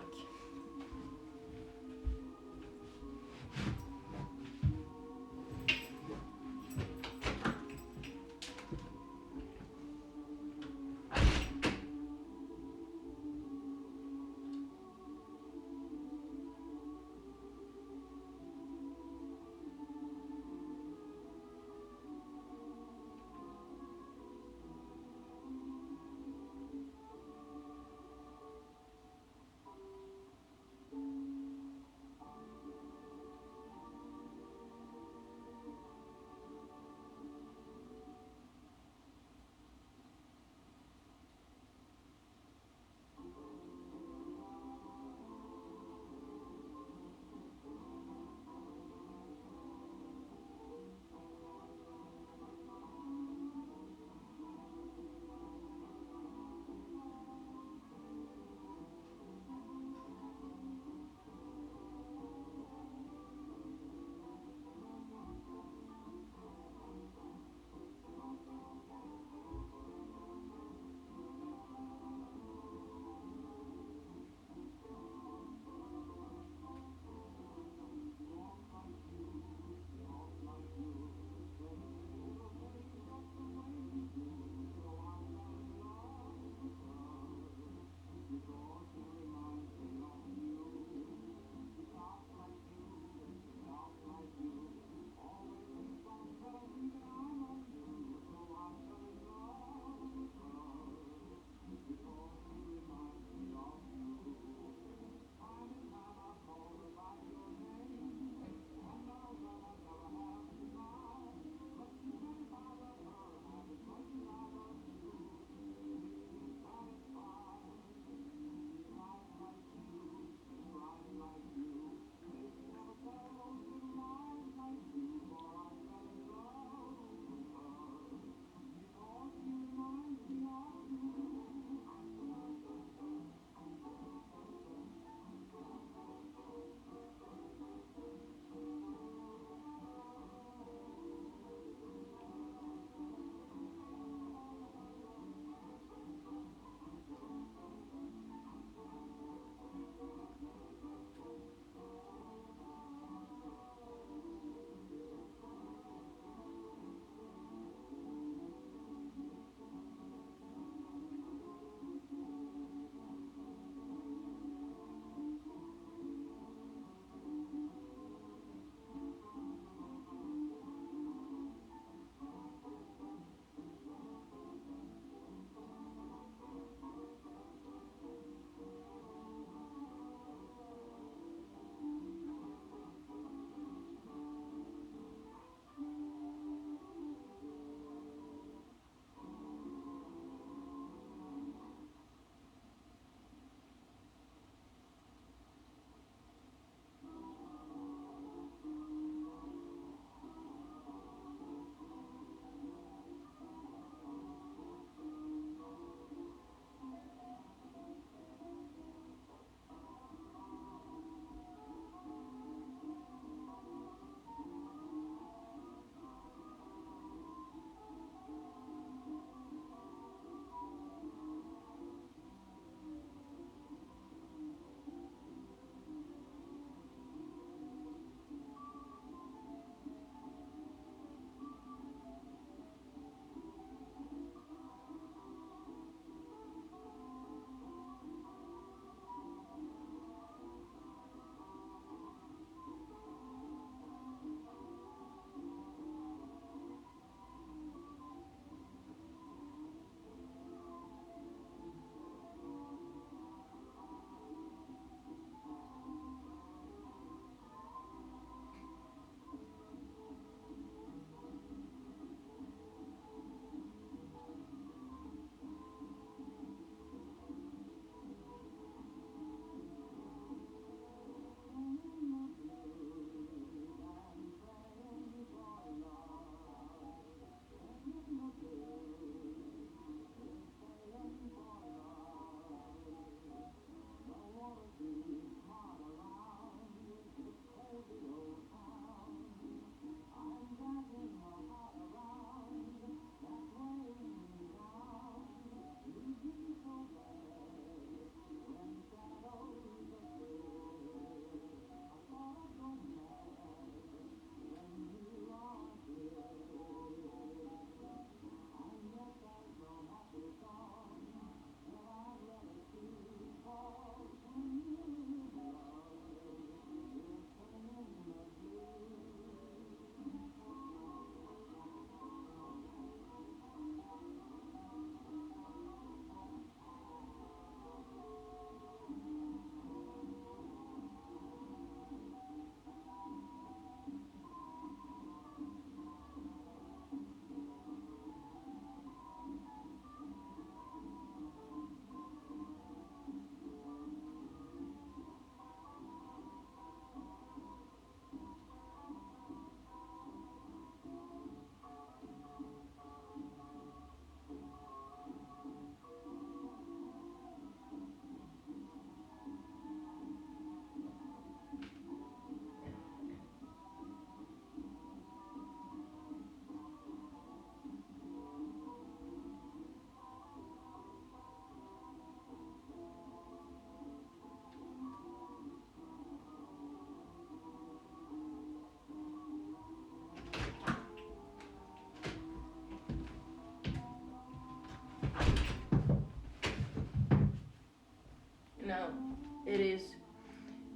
it is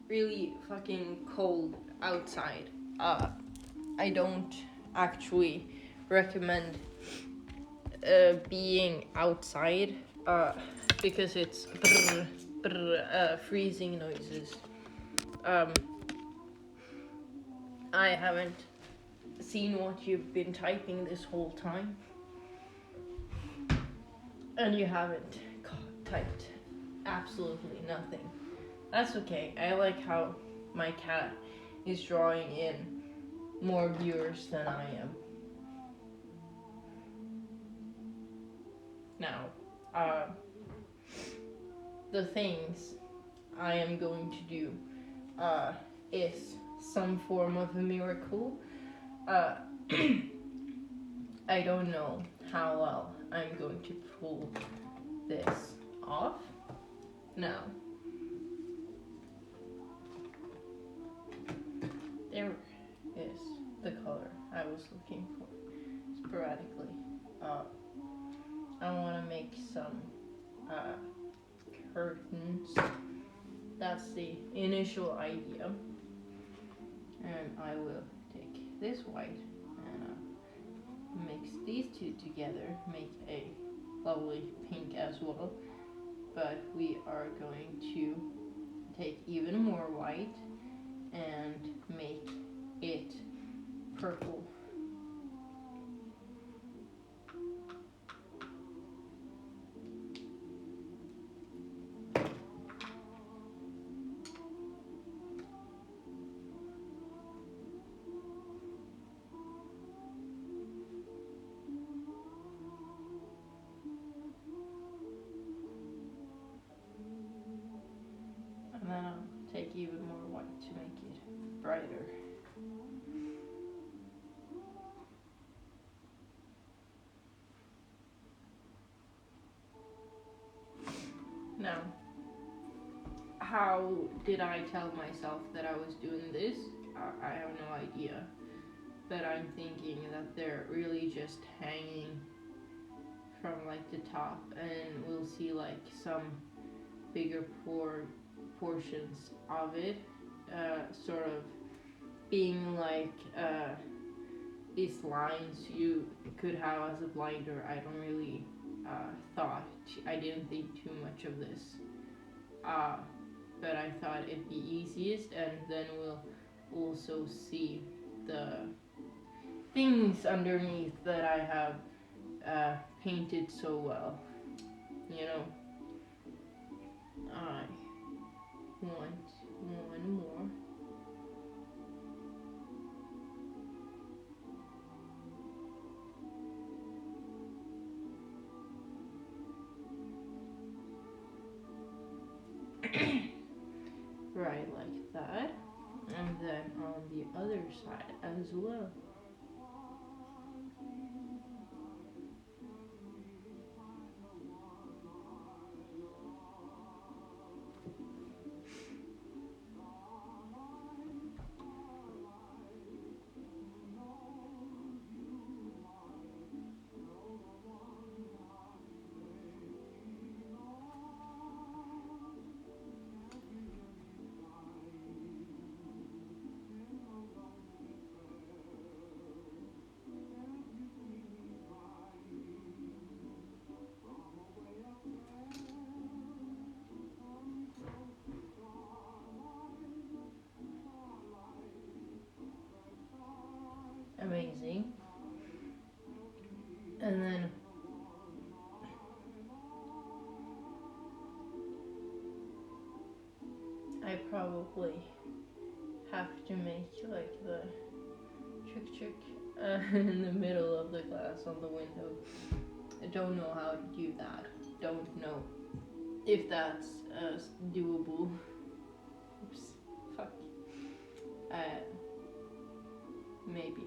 really fucking cold outside. I don't actually recommend being outside because it's freezing noises. I haven't seen what you've been typing this whole time, and you haven't typed absolutely nothing. That's okay. I like how my cat is drawing in more viewers than I am. Now, the things I am going to do is some form of a miracle. I don't know how well I'm going to pull this off. Now, there is the color I was looking for sporadically. I want to make some curtains. That's the initial idea. And I will take this white and mix these two together, make a lovely pink as well. But we are going to take even more white and make it purple. And then I'll take even more white to make it brighter. Now, how did I tell myself that I was doing this? I have no idea. But I'm thinking that they're really just hanging from like the top, and we'll see like some bigger portions of it sort of being like these lines you could have as a blinder. I don't really I didn't think too much of this, but I thought it'd be easiest, and then we'll also see the things underneath that I have painted so well. You know, I want one more. Right, like that. And then on the other side as well. Amazing. And then I probably have to make like the in the middle of the glass on the window. I don't know how to do that. Don't know if that's doable. Oops. Fuck. Maybe.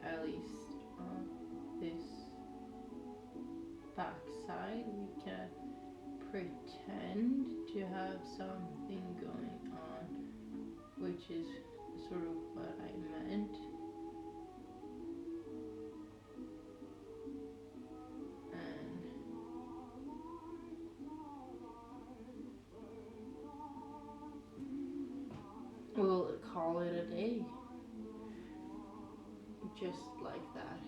At least on this back side we can pretend to have something going on, which is sort of what I meant. And call it a day. Just like that.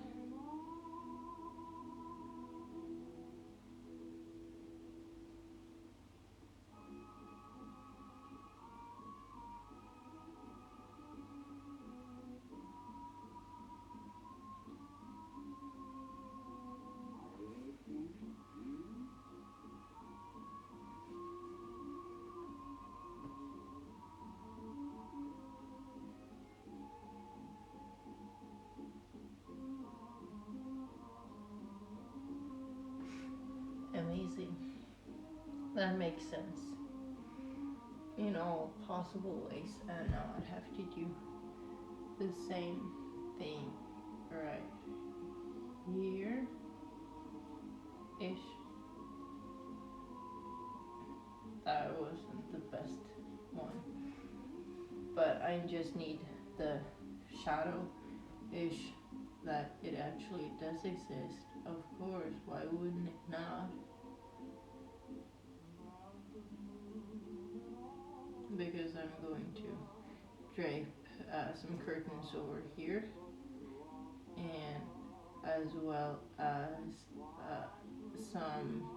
Amazing. That makes sense in all possible ways, and now I'd have to do the same thing right here ish. That wasn't the best one, but I just need the shadow ish that it actually does exist. Of course, why wouldn't it not? Because I'm going to drape some curtains over here, and as well as some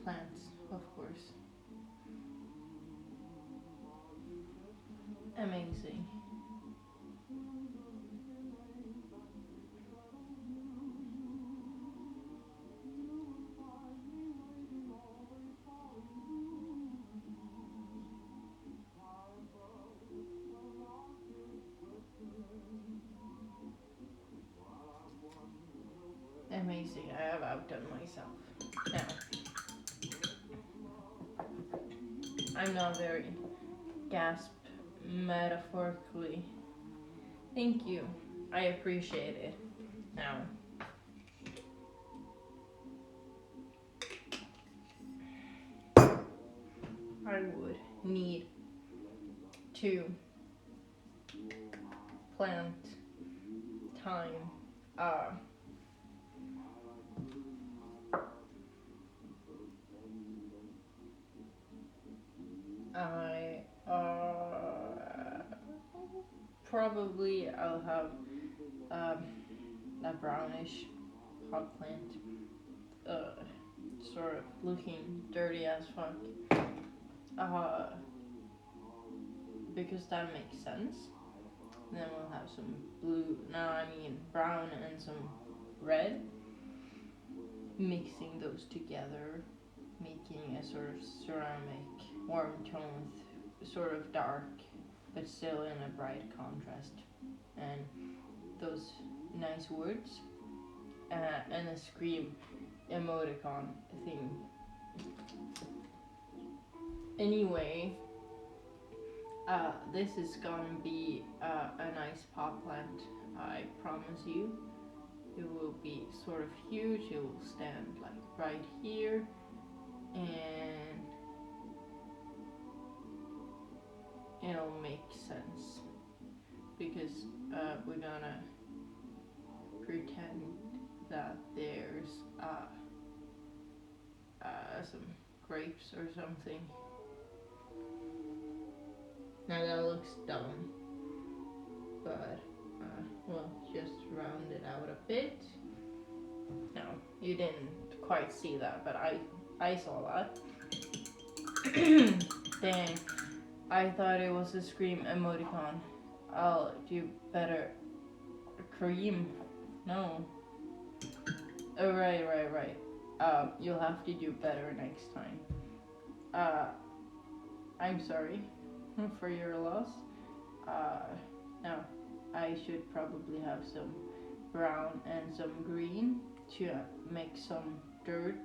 plants, of course. Amazing. Amazing. I have outdone myself. Now, I'm not very gasp metaphorically. Thank you. I appreciate it. Now, I would need to plant time. I probably I'll have a brownish hot plant, sort of looking dirty as fuck. Because that makes sense. Then we'll have some blue. No, I mean brown and some red. Mixing those together, making a sort of ceramic warm tone, sort of dark, but still in a bright contrast. And those nice words, and a scream emoticon thing. Anyway, this is gonna be a nice pot plant, I promise you. It will be sort of huge. It will stand like right here, and it'll make sense because we're gonna pretend that there's some grapes or something. Now that looks dumb, but we'll just round it out a bit. No, you didn't quite see that, but I saw that. Dang, I thought it was a scream emoticon. I'll do better. Cream? No. Oh, right. You'll have to do better next time. I'm sorry for your loss. Now, I should probably have some brown and some green to make some dirt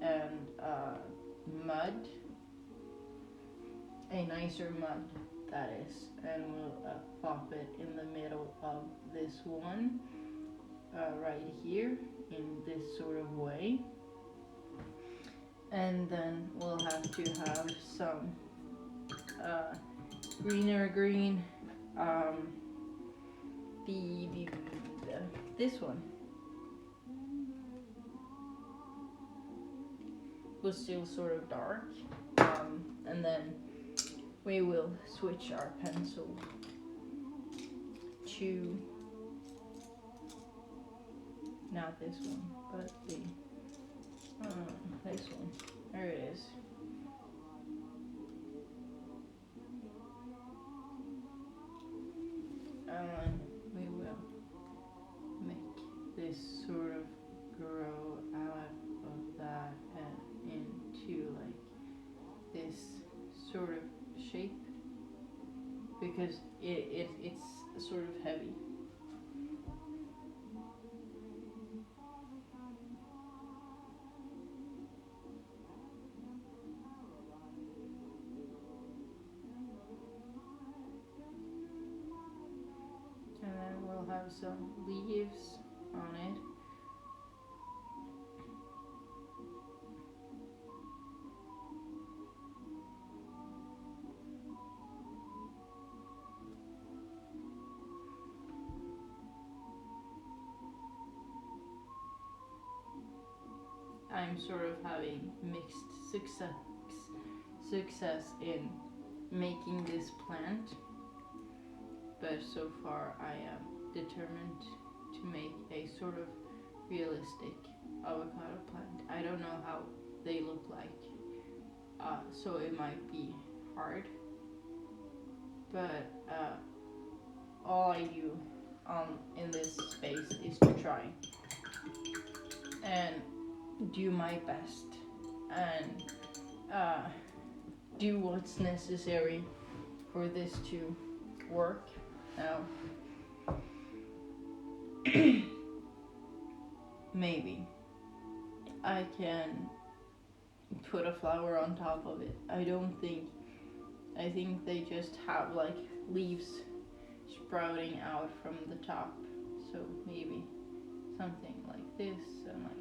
and mud. A nicer mud, that is. And we'll pop it in the middle of this one, right here, in this sort of way. And then we'll have to have some greener green, this one was still sort of dark, and then we will switch our pencil to not this one, but this one. There it is. And we will make this sort of grow out of that and into like this sort of shape, because it's sort of heavy. And then we'll have some leaves on it. I'm sort of having mixed success in making this plant, but so far I am determined to make a sort of realistic avocado plant. I don't know how they look like, so it might be hard, but all I do in this space is to try and do my best and do what's necessary for this to work. Now, maybe I can put a flower on top of it. I think they just have like leaves sprouting out from the top, so maybe something like this and like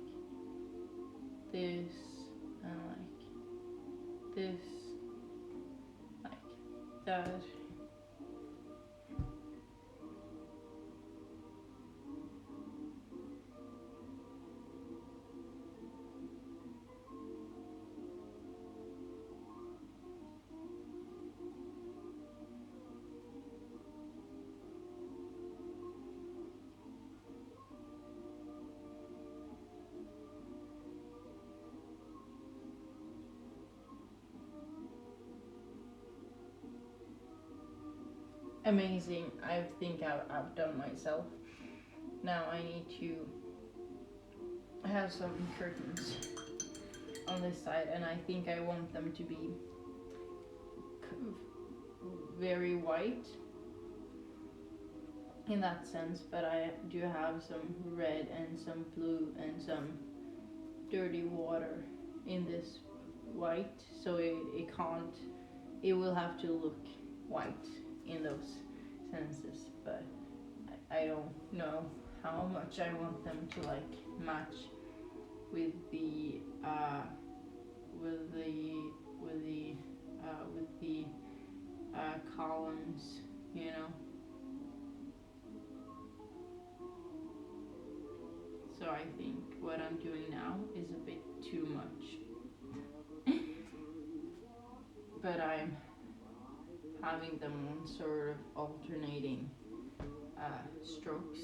this and like this, like that. Amazing. I think I've done myself. Now I need to have some curtains on this side, and I think I want them to be very white in that sense, but I do have some red and some blue and some dirty water in this white, so it will have to look white in those senses, but I don't know how much I want them to like match with the columns, you know. So I think what I'm doing now is a bit too much. But I'm having them on sort of alternating strokes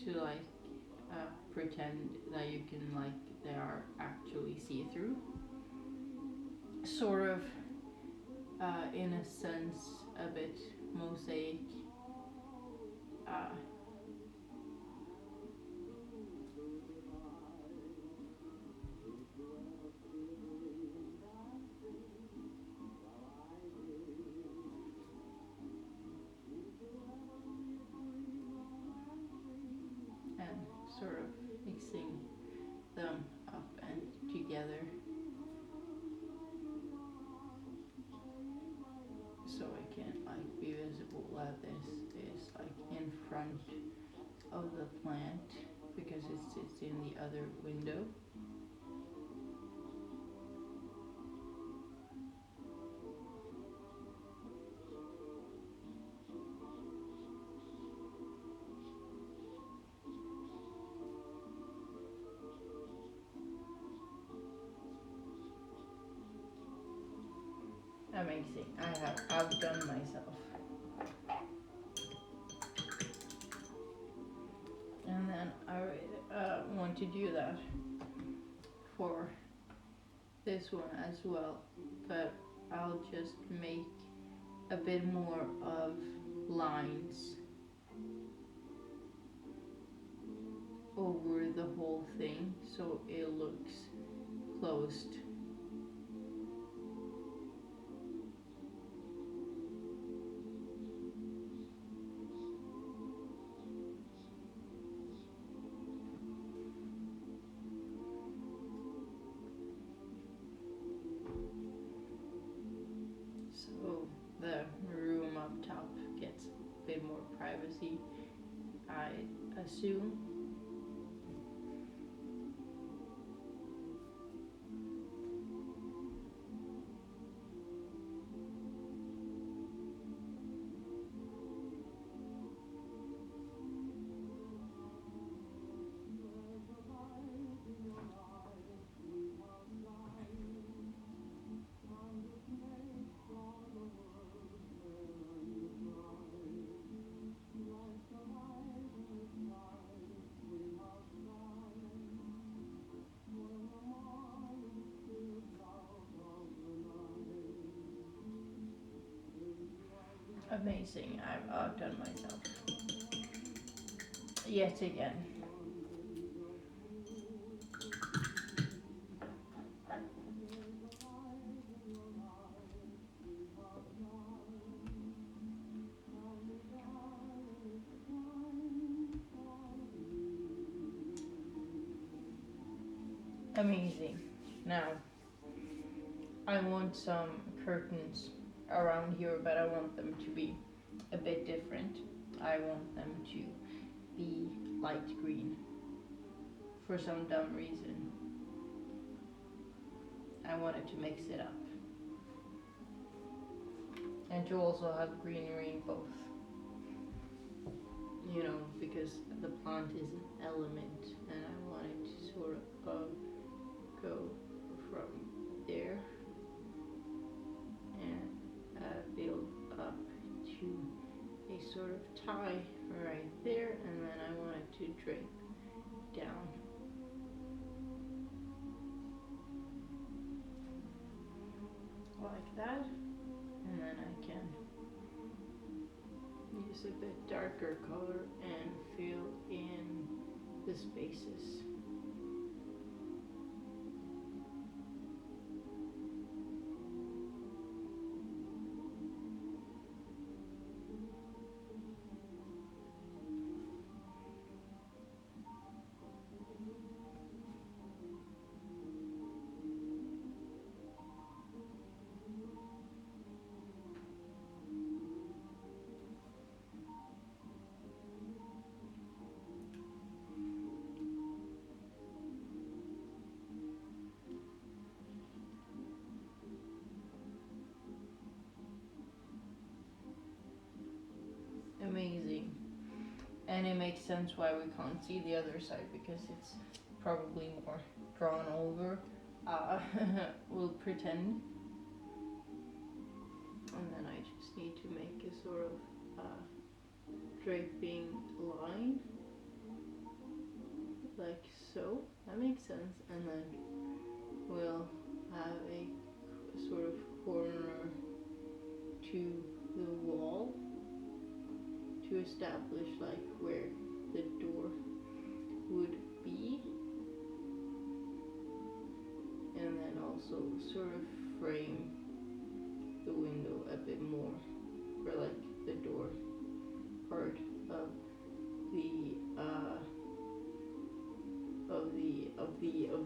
to like pretend that you can like they are actually see-through. Sort of in a sense a bit mosaic. And sort of mixing them up and together so it can like be visible that this is like in front of the plant because it sits in the other window. Amazing. I have outdone myself. And then I want to do that for this one as well, but I'll just make a bit more of lines over the whole thing so it looks closed. So the room up top gets a bit more privacy, I assume. Amazing, I've outdone myself. Yet again. Amazing. Now, I want some curtains around here, but I want them to be a bit different. I want them to be light green for some dumb reason. I wanted to mix it up. And to also have greenery in both. You know, because the plant is an element and I want it to sort of go from there and build up to a sort of tie right there, and then I want it to drape down. Like that, and then I can use a bit darker color and fill in the spaces. Amazing. And it makes sense why we can't see the other side, because it's probably more drawn over. We'll pretend. And then I just need to make a sort of draping line, like so. That makes sense. And then we'll have a sort of corner to the wall to establish like where the door would be, and then also sort of frame the window a bit more for like the door part of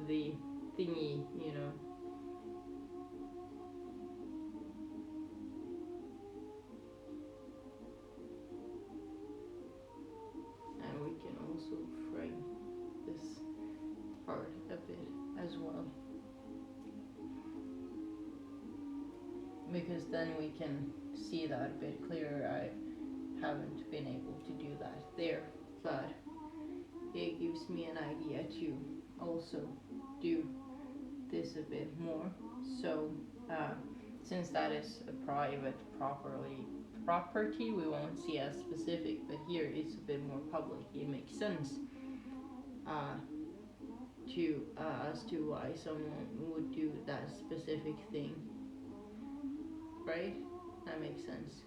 the thingy, you know. And we can also frame this part a bit as well, because then we can see that a bit clearer. I haven't been able to do that there, but it gives me an idea to also do this a bit more. So Since that is a private property, we won't see as specific, but here it's a bit more public. It makes sense uh, to as to why someone would do that specific thing, right? That makes sense.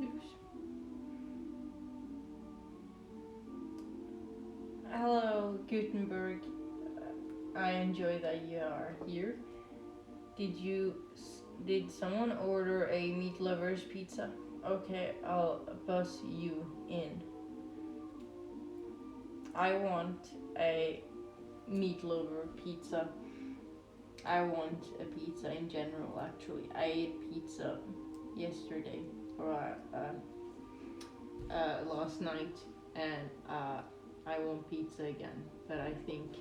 Oops. Hello, Gutenberg. I enjoy that you are here. Did someone order a meat lovers pizza? Okay, I'll buzz you in. I want a meat lover pizza. I want a pizza in general, actually. I ate pizza yesterday or last night, and I want pizza again. But I think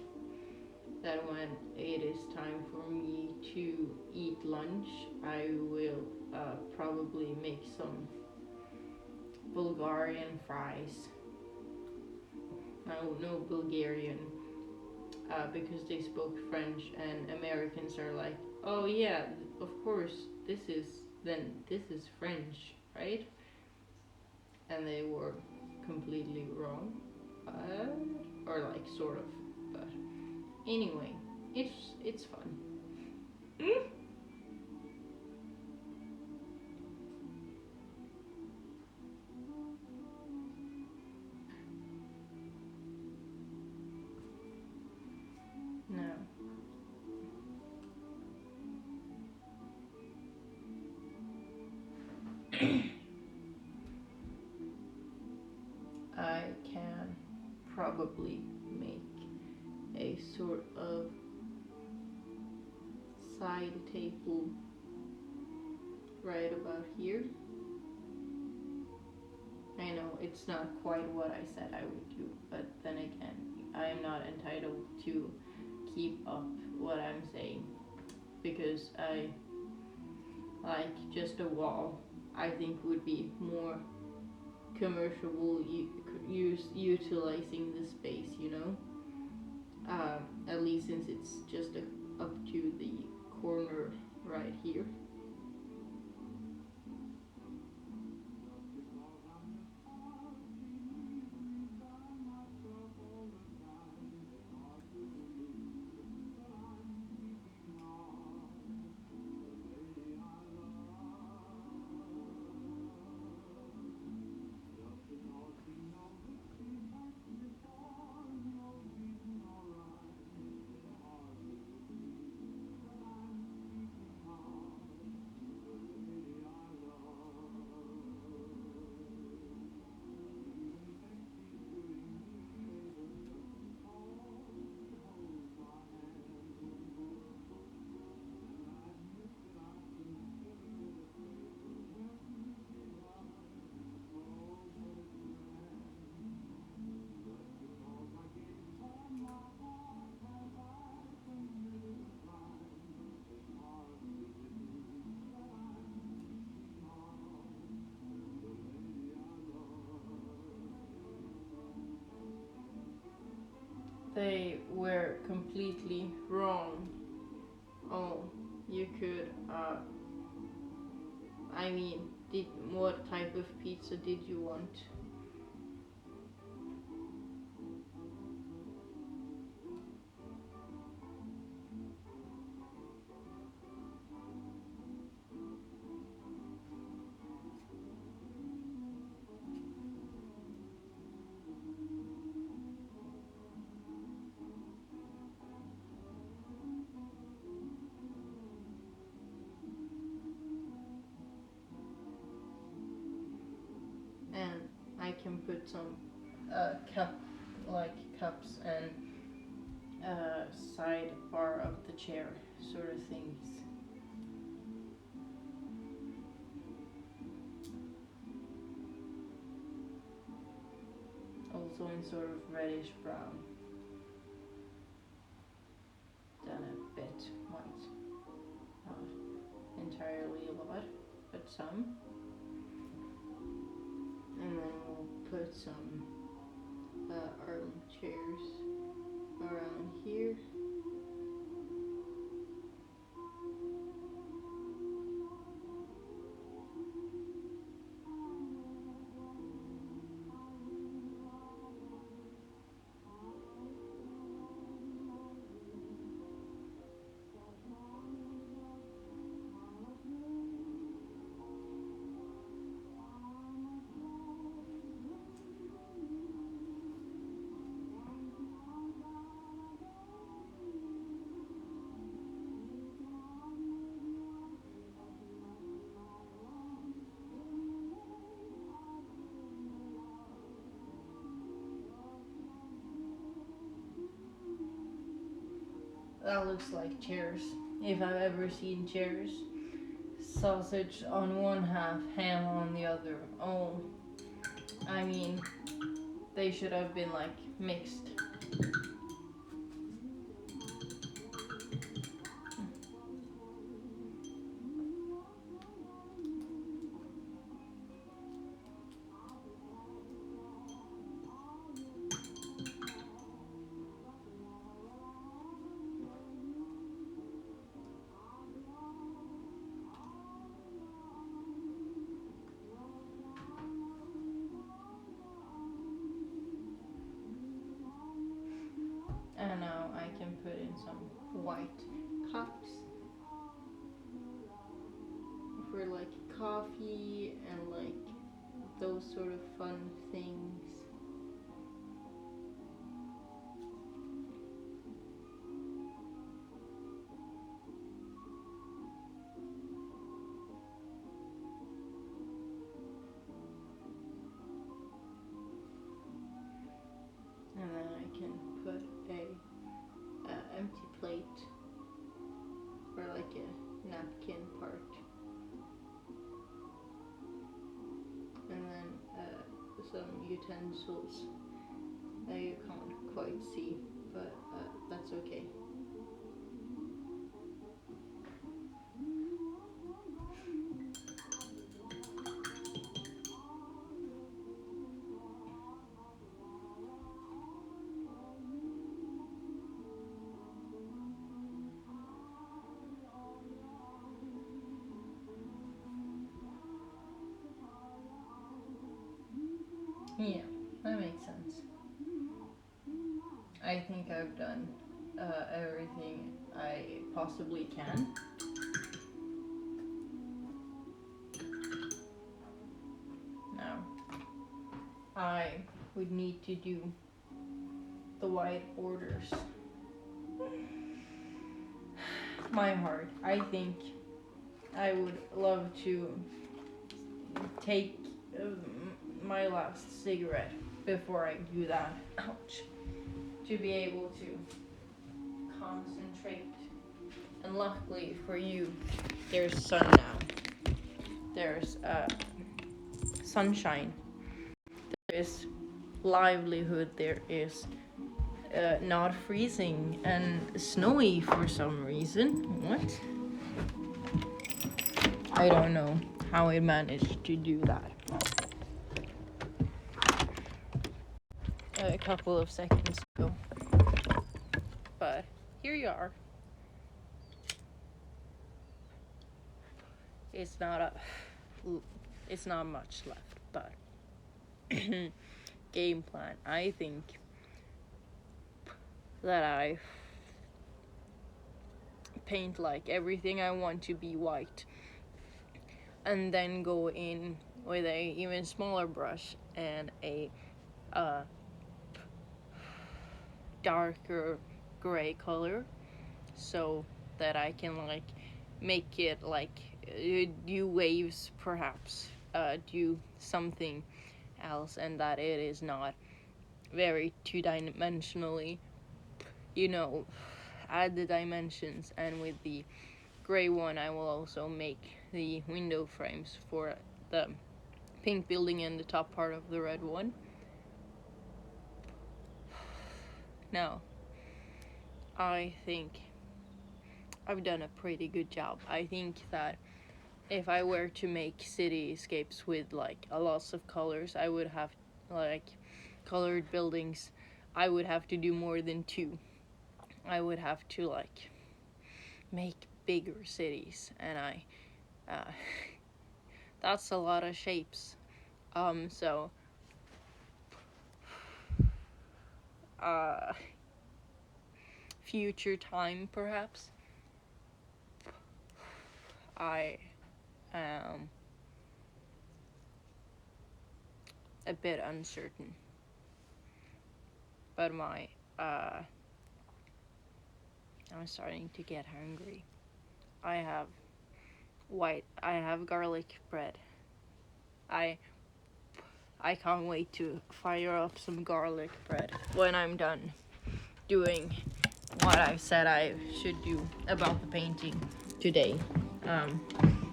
that when it is time for me to eat lunch, I will probably make some Bulgarian fries. No Bulgarian, because they spoke French, and Americans are like, oh yeah, of course, this is French, right? And they were completely wrong, or like sort of, but anyway, it's fun. No, I can probably make a sort of side table right about here. I know it's not quite what I said I would do, but then again, I am not entitled to keep up what I'm saying because I like just a wall. I think would be more commercial utilizing the space, you know. At least since it's just up to the corner right here. They were completely wrong. Oh, you could. I mean, what type of pizza did you want? can put some cups and sidebar of the chair sort of things. Also in sort of reddish brown. Done a bit white. Not entirely a lot, but some. And then we'll put some armchairs around here. That looks like chairs, if I've ever seen chairs. Sausage on one half, ham on the other. Oh, I mean, they should have been like mixed. And now I can put in some white cups for like coffee and like those sort of fun things. And then I can put a empty plate or like a napkin part. And then some utensils that you can't quite see, but that's okay. Yeah, that makes sense. I think I've done everything I possibly can. Now, I would need to do the white borders. My heart. I think I would love to take my last cigarette before I do that. Ouch. To be able to concentrate. And luckily for you, there's sun now. There's sunshine. There is livelihood. There is not freezing and snowy for some reason. What? I don't know how I managed to do that. A couple of seconds ago. But here you are. It's not much left, but game plan. I think that I paint like everything I want to be white, and then go in with a even smaller brush and a darker gray color, so that I can like make it like do waves, perhaps do something, else, and that it is not very two-dimensionally, you know, add the dimensions. And with the gray one I will also make the window frames for the pink building and the top part of the red one. Now, I think I've done a pretty good job. I think that if I were to make cityscapes with like a lots of colors, I would have like colored buildings. I would have to do more than 2. I would have to like make bigger cities, and that's a lot of shapes. So future time perhaps. I am a bit uncertain, but I'm starting to get hungry. I have garlic bread. I can't wait to fire up some garlic bread when I'm done doing what I said I should do about the painting today.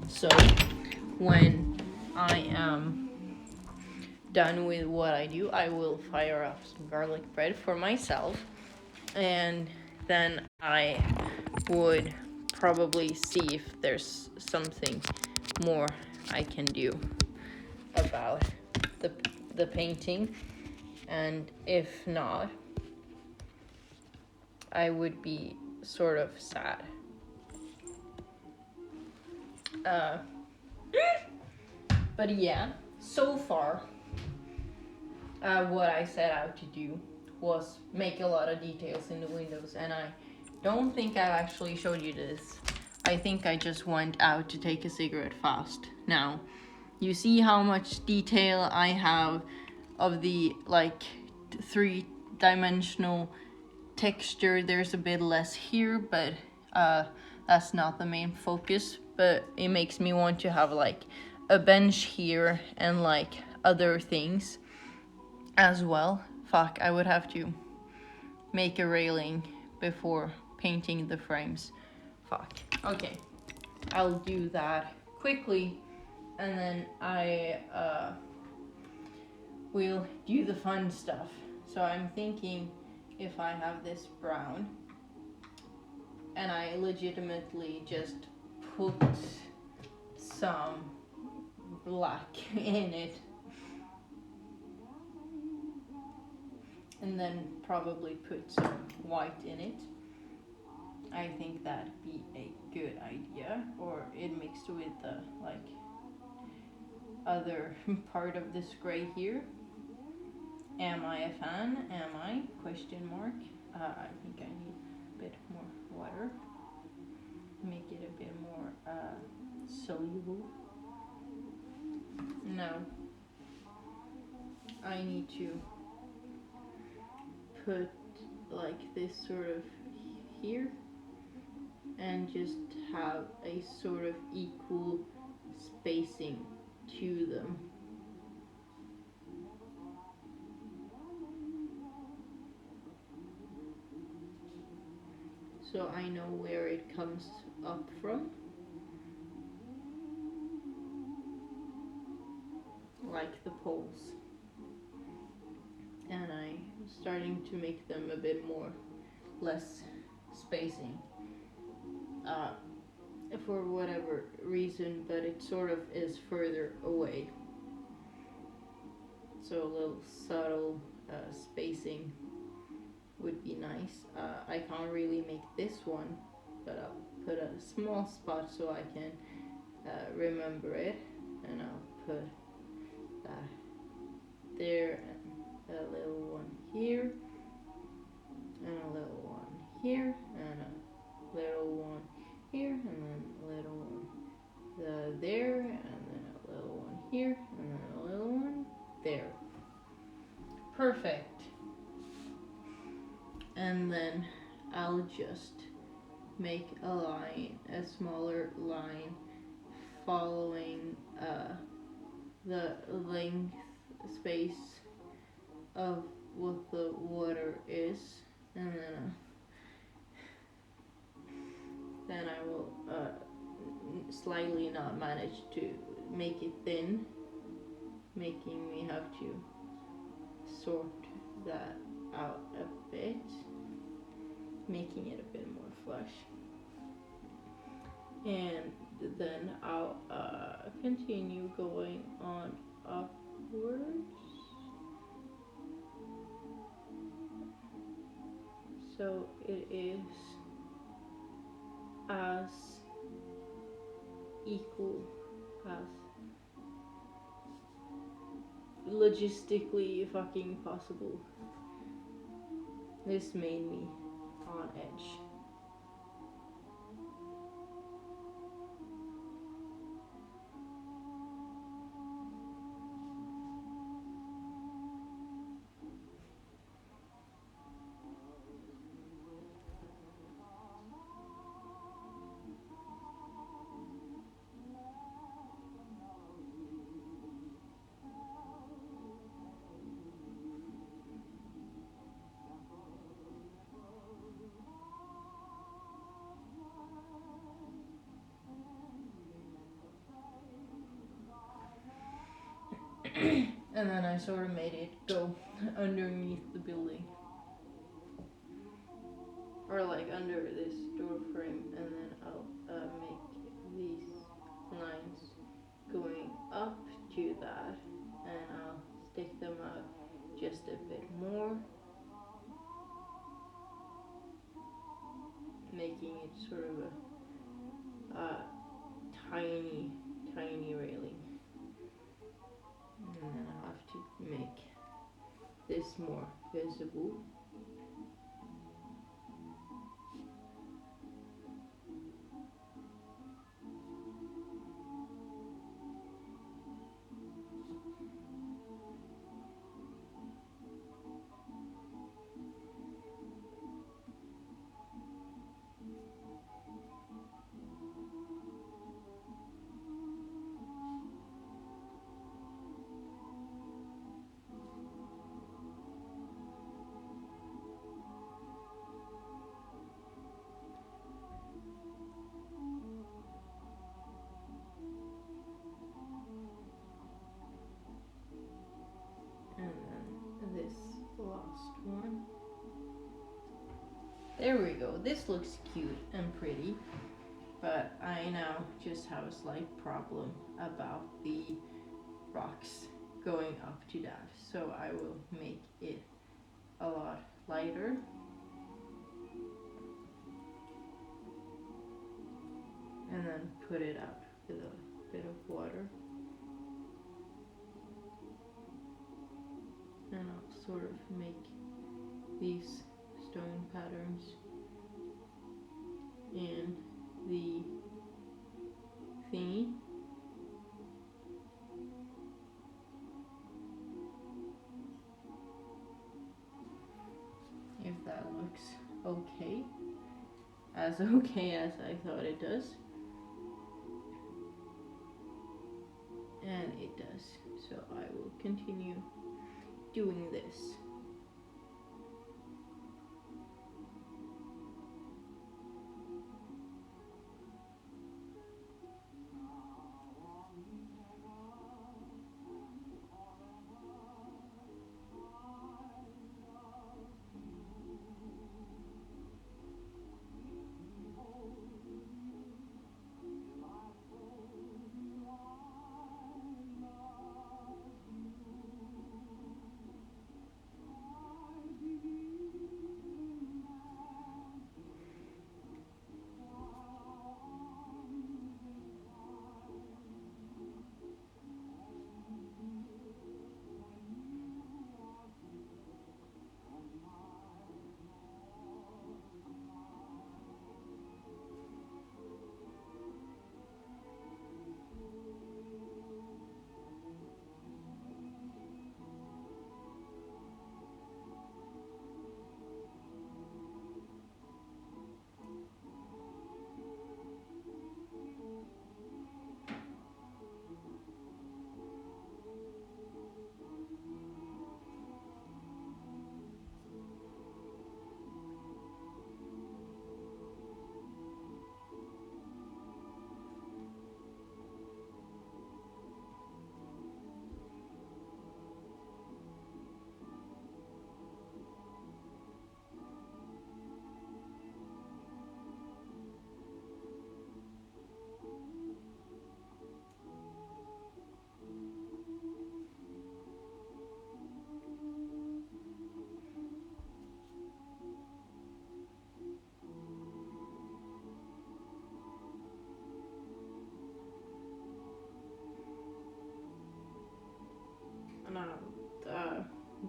So when I am done with what I do, I will fire up some garlic bread for myself, and then I would probably see if there's something more I can do about the painting, and if not, I would be sort of sad. But yeah, so far, what I set out to do was make a lot of details in the windows, and I don't think I actually showed you this. I think I just went out to take a cigarette fast. Now, you see how much detail I have of the like 3-dimensional texture. There's a bit less here, but that's not the main focus. But it makes me want to have like a bench here and like other things as well. Fuck, I would have to make a railing before painting the frames. Fuck. Okay, I'll do that quickly, and then I will do the fun stuff. So I'm thinking, if I have this brown and I legitimately just put some black in it, and then probably put some white in it, I think that'd be a good idea. Or it mixed with the like other part of this gray here. Am I a fan? Am I? Question mark. I think I need a bit more water. Make it a bit more soluble. No. I need to put like this sort of here and just have a sort of equal spacing to them. So I know where it comes up from. Like the poles. And I'm starting to make them a bit more, less spacing. For whatever reason, but it sort of is further away. So a little subtle spacing would be nice. I can't really make this one, but I'll put a small spot so I can remember it, and I'll put that there, and a little one here, and a little one here, and a little one here, and then a little one there, and then a little one here, and then a little one there. Perfect. And then I'll just make a line, a smaller line, following the length space of what the water is, and then I will slightly not manage to make it thin, making me have to sort that out a bit, making it a bit more flush. And then I'll continue going on upwards. So it is as equal as logistically fucking possible. This made me on edge. And then I sort of made it go underneath the building. Or like under this door frame, and then I'll make these lines going up to that, and I'll stick them out just a bit more, making it sort of a tiny railing. And then I have to make this more visible. And then this last one. There we go. This looks cute and pretty, but I now just have a slight problem about the rocks going up to that. So I will make it a lot lighter. And then put it out with a bit of water. And I'll sort of make these stone patterns in the thingy. If that looks okay, as okay as I thought it does. And it does. So I will continue doing this.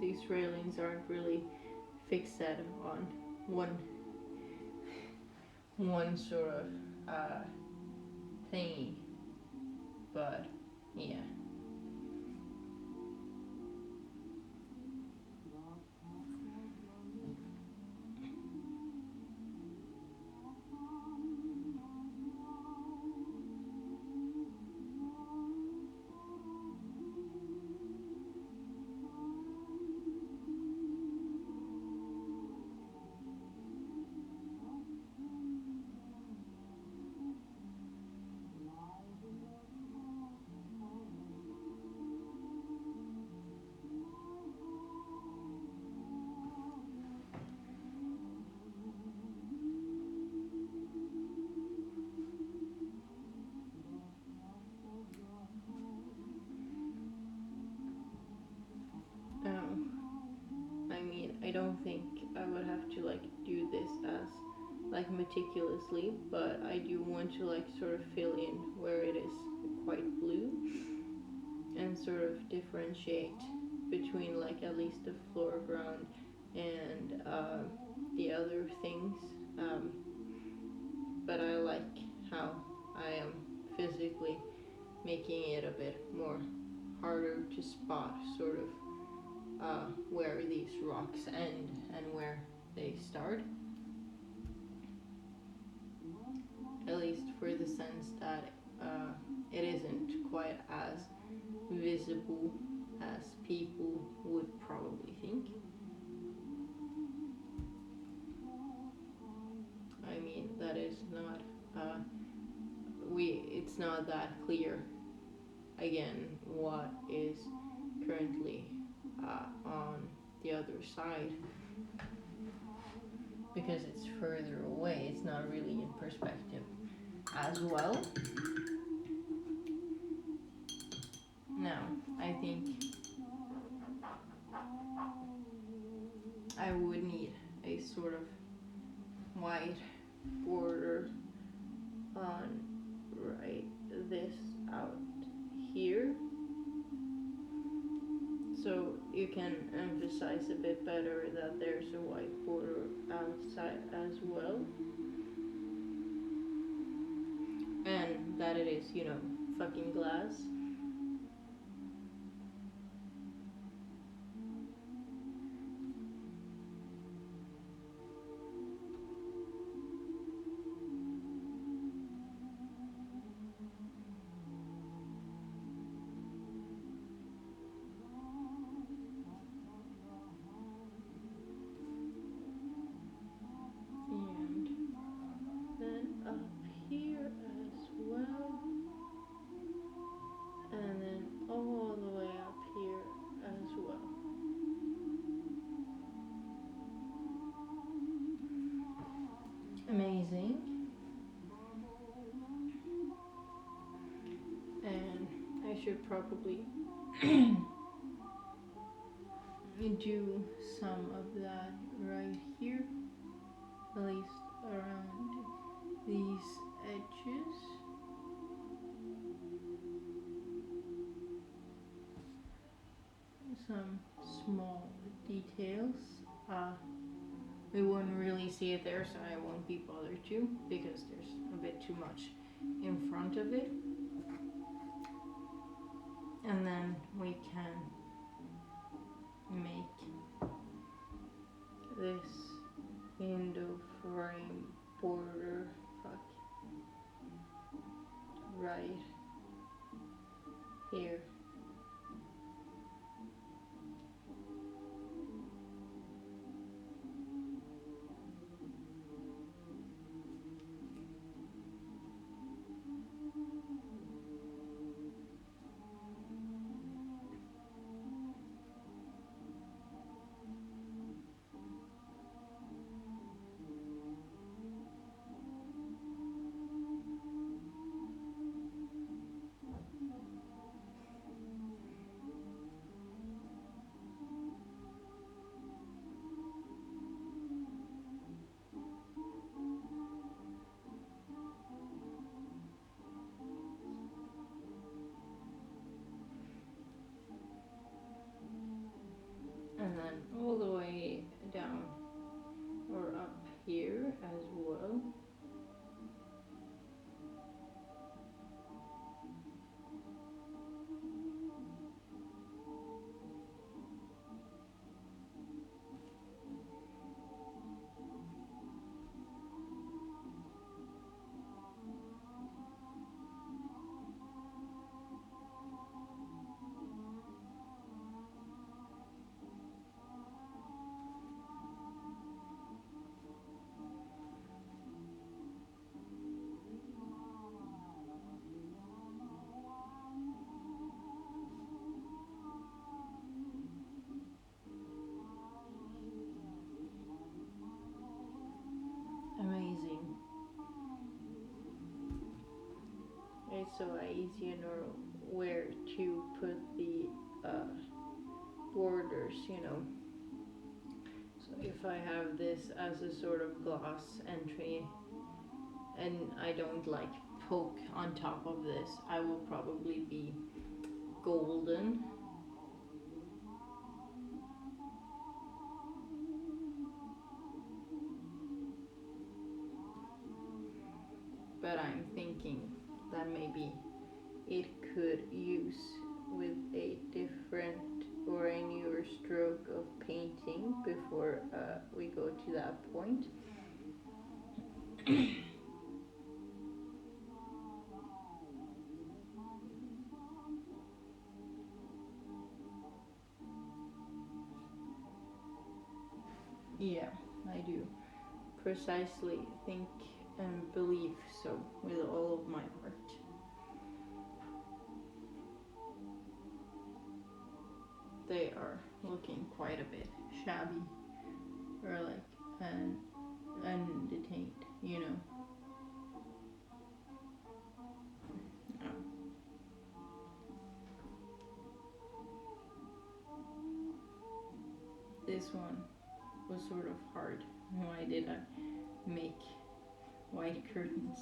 these railings aren't really fixed on one sort of thingy, but yeah. I mean, I don't think I would have to like do this as like meticulously, but I do want to like sort of fill in where it is quite blue and sort of differentiate between like at least the foreground and the other things. But I like how I am physically making it a bit more harder to spot sort of where these rocks end and where they start. At least for the sense that it isn't quite as visible as people would probably think. I mean, that is not it's not that clear again what is currently on the other side, because it's further away. It's not really in perspective as well. Now, I think I would need a sort of white border on right this out here, so you can emphasize a bit better that there's a white border outside as well, and that it is, you know, fucking glass. And then up here as well, and then all the way up here as well. Amazing. And I should probably do some of that right here, at least around these edges. Some small details. We wouldn't really see it there, so I won't be bothered to, because there's a bit too much in front of it. And then we can make this window frame border right here. all the way down or up here as well. Amazing. It's so easy to know where to put the borders, you know. So if I have this as a sort of glass entry and I don't like poke on top of this, I will probably be golden. But I'm thinking that maybe it could use with a different or a newer stroke of painting before we go to that point. Yeah, I do precisely think and believe so with all of my heart. They are looking quite a bit shabby or like undetained, you know. Oh. This one was sort of hard. Why did I make white curtains?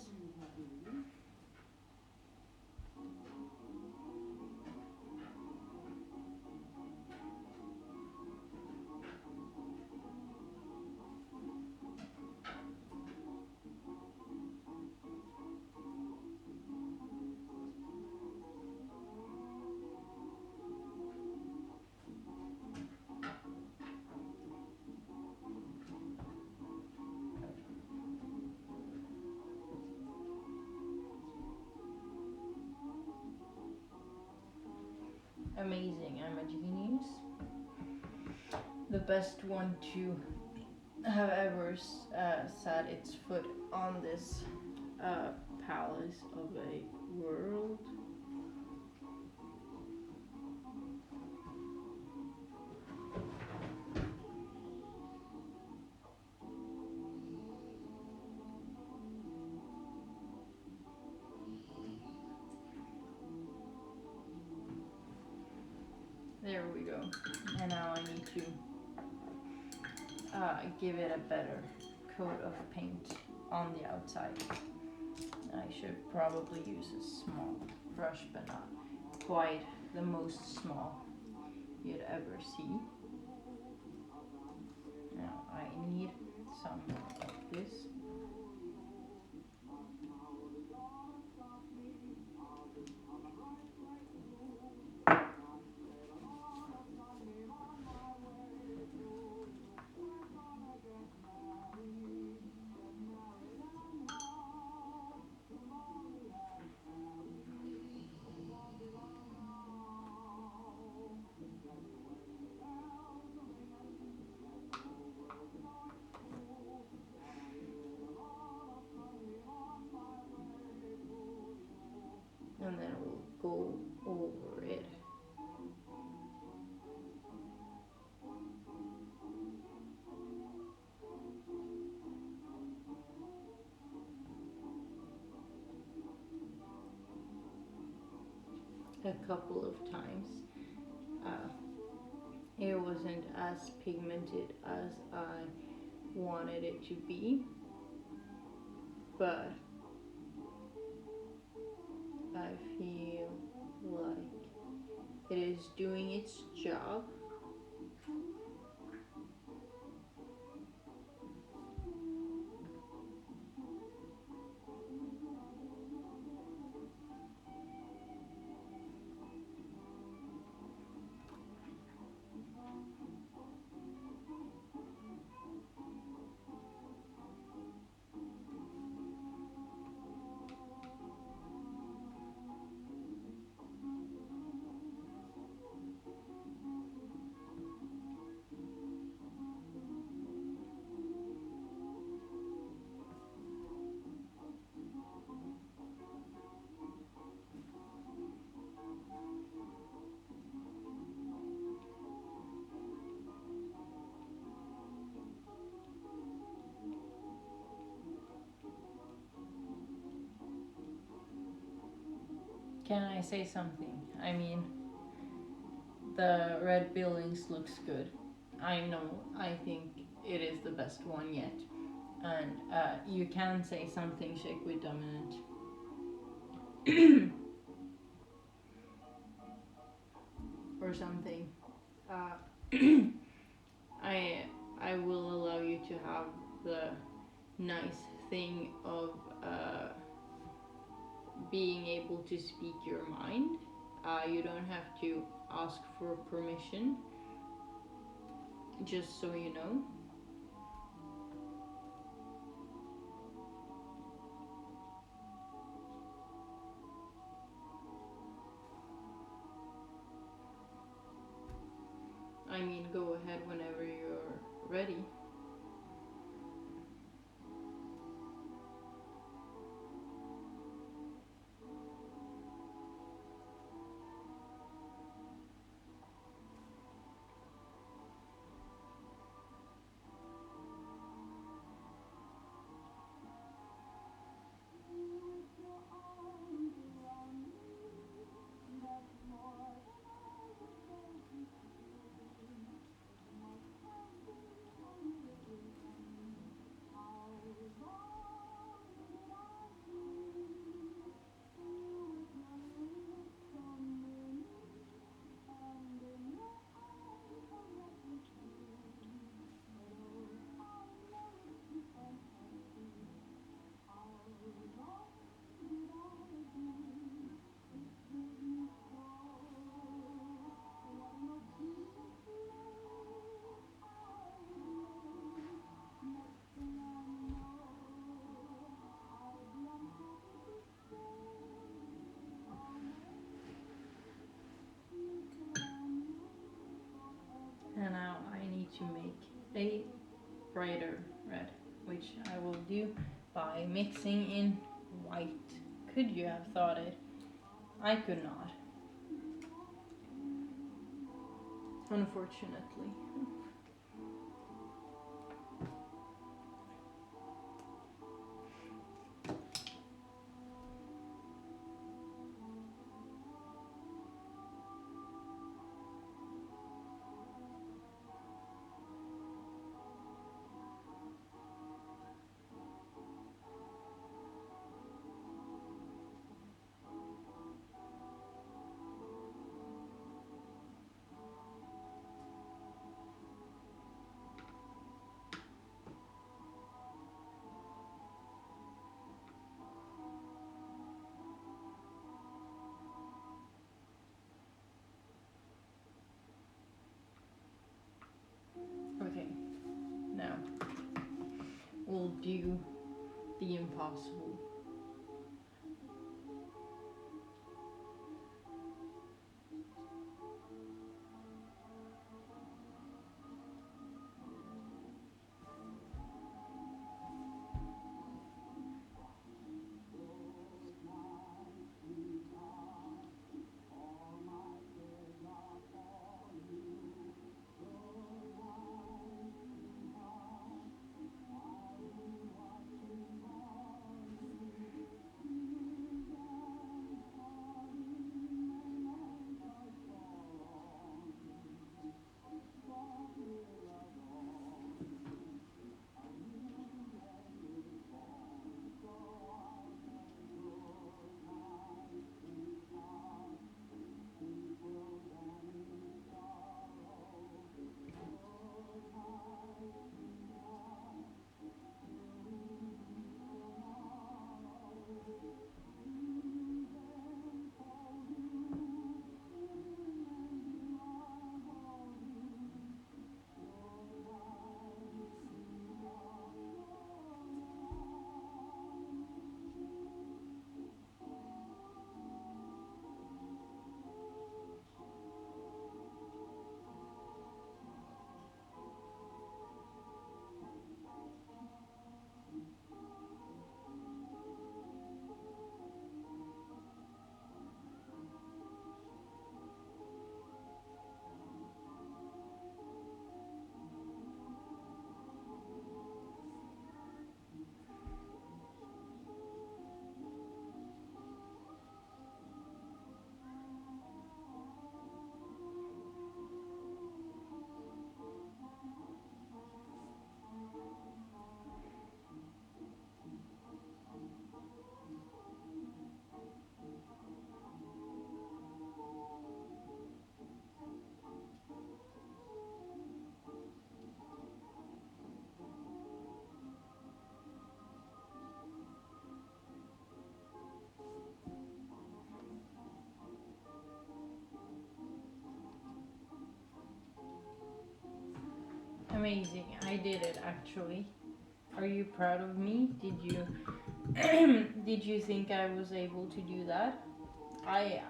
Amazing, I'm a genius. The best one to have ever set its foot on this palace of a world. There we go. And now I need to give it a better coat of paint on the outside. I should probably use a small brush, but not quite the most small you'd ever see. Now I need some of this. And then we'll go over it. A couple of times. It wasn't as pigmented as I wanted it to be, but I feel like it is doing its job. Can I say something? I mean, the red buildings looks good. I know, I think it is the best one yet. And you can say something, Shake with Dominant. Or something. I I will allow you to have the nice thing of being able to speak your mind. You don't have to ask for permission, just so you know. I mean, go ahead whenever you're ready. And now I need to make a brighter red, which I will do by mixing in white. Could you have thought it? I could not. Unfortunately. Okay, now we'll do the impossible. Amazing. I did it actually. Are you proud of me? Did you did you think I was able to do that? I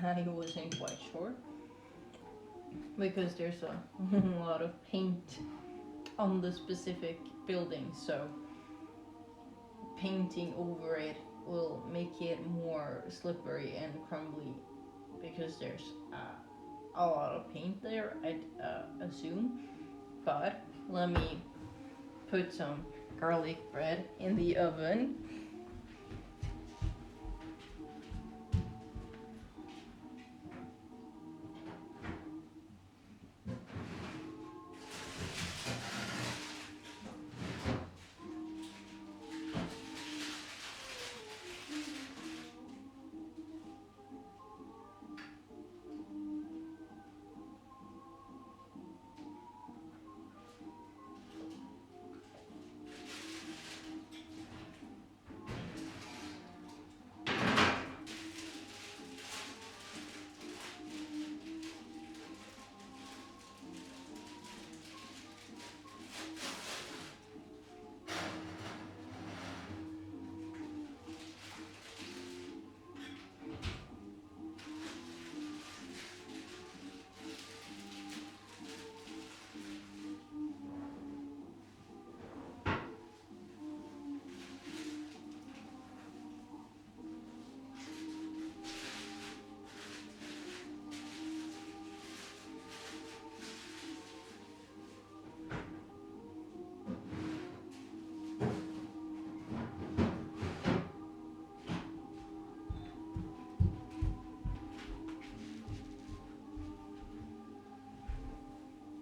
I wasn't quite sure because there's a lot of paint on the specific building, so painting over it will make it more slippery and crumbly because there's a lot of paint there, I'd assume. But let me put some garlic bread in the oven.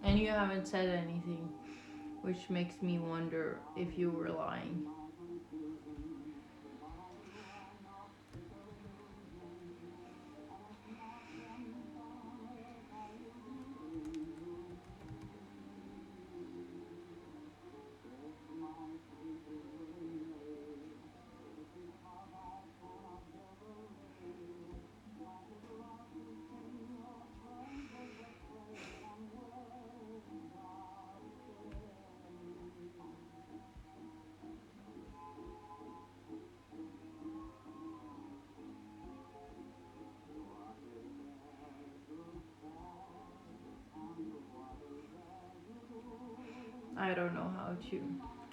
And you haven't said anything, which makes me wonder if you were lying. I don't know how to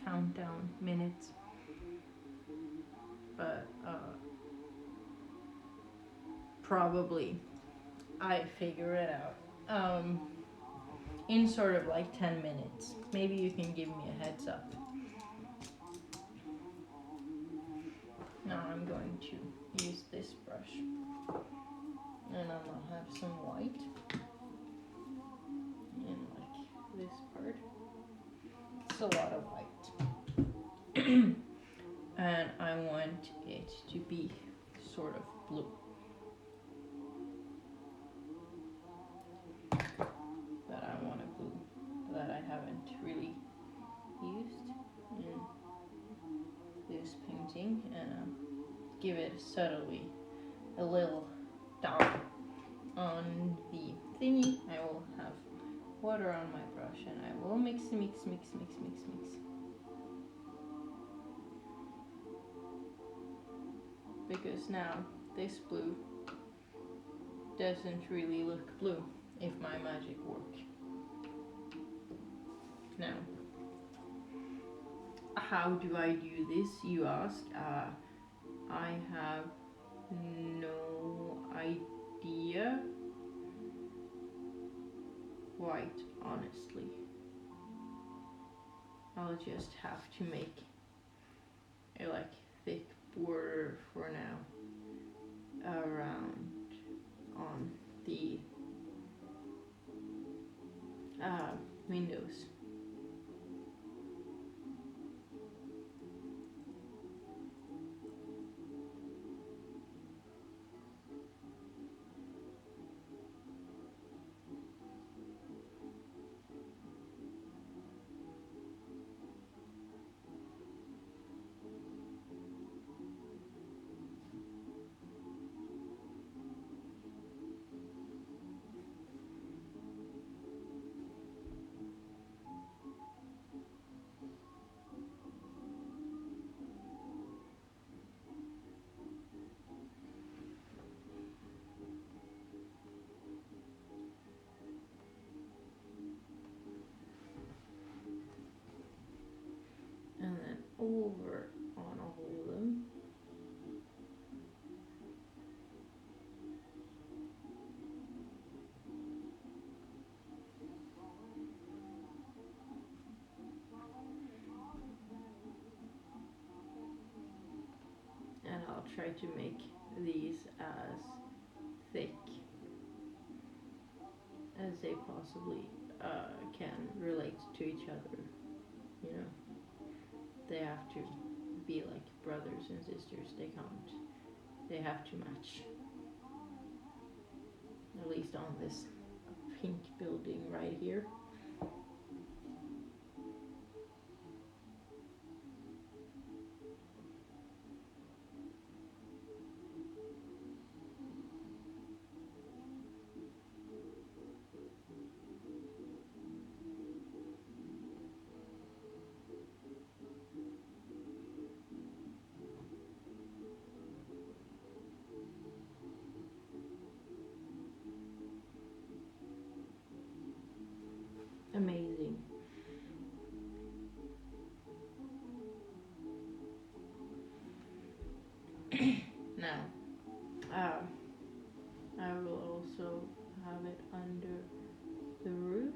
count down minutes, but probably I figure it out. In sort of like 10 minutes. Maybe you can give me a heads up. Now I'm going to use this brush. And I'm gonna have some white in like this part. It's a lot of white. And I want it to be sort of blue. But I want a blue that I haven't really used in this painting, and give it subtly a little down on the thingy. I will have water on my brush and I will mix. Because now this blue doesn't really look blue if my magic works. Now, how do I do this, you ask? I have no idea. Quite honestly. I'll just have to make a like thick border for now around on the windows. over on all of them. And I'll try to make these as thick as they possibly can relate to each other. You know, they have to be like brothers and sisters. They have to match. At least on this pink building right here. Amazing. Now, I will also have it under the roof.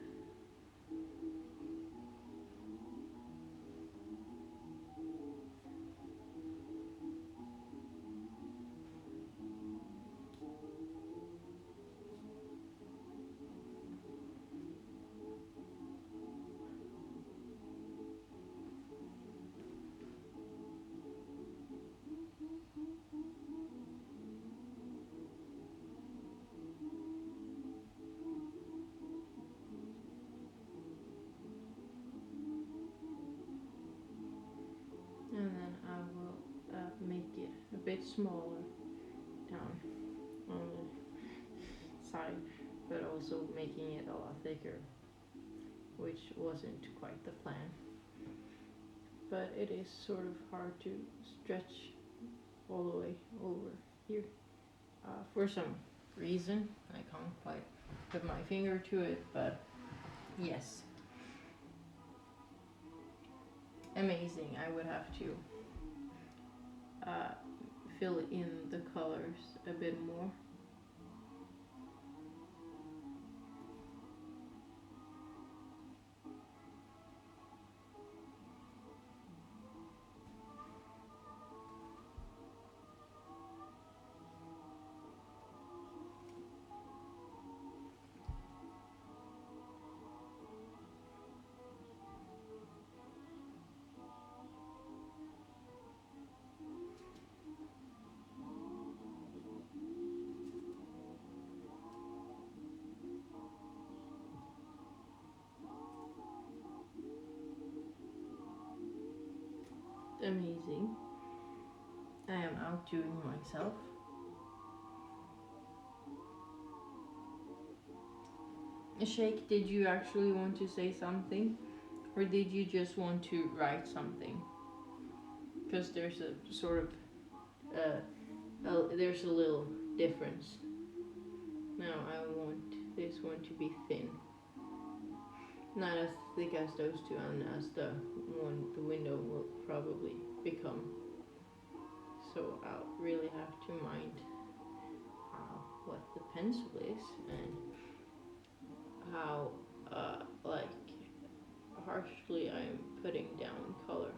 And then I will make it a bit smaller down on the side, but also making it a lot thicker, which wasn't quite the plan. But it is sort of hard to stretch all the way over here. For some reason, I can't quite put my finger to it, but yes. Amazing. I would have to fill in the colors a bit more. Amazing. I am outdoing myself. Shake, did you actually want to say something? Or did you just want to write something? Because there's a sort of, there's a little difference. Now I want this one to be thin. Not as thick as those two, and as the window will probably become. So I'll really have to mind what the pencil is and how like harshly I'm putting down color.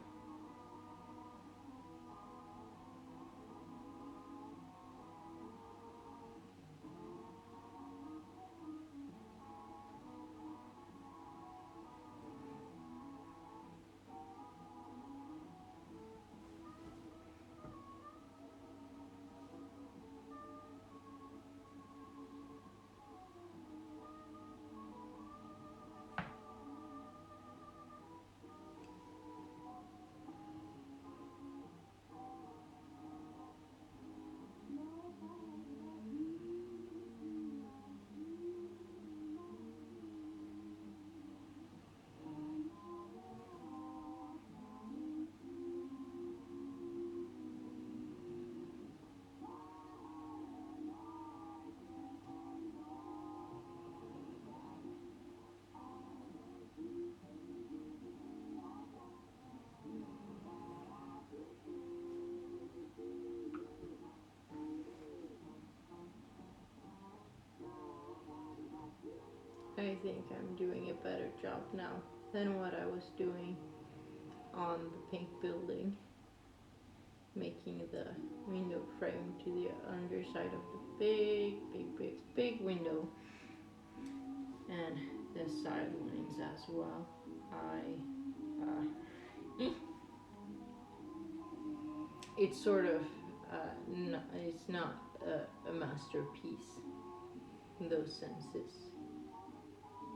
I think I'm doing a better job now than what I was doing on the pink building, making the window frame to the underside of the big window, and the sidelines as well. It's sort of it's not a masterpiece in those senses.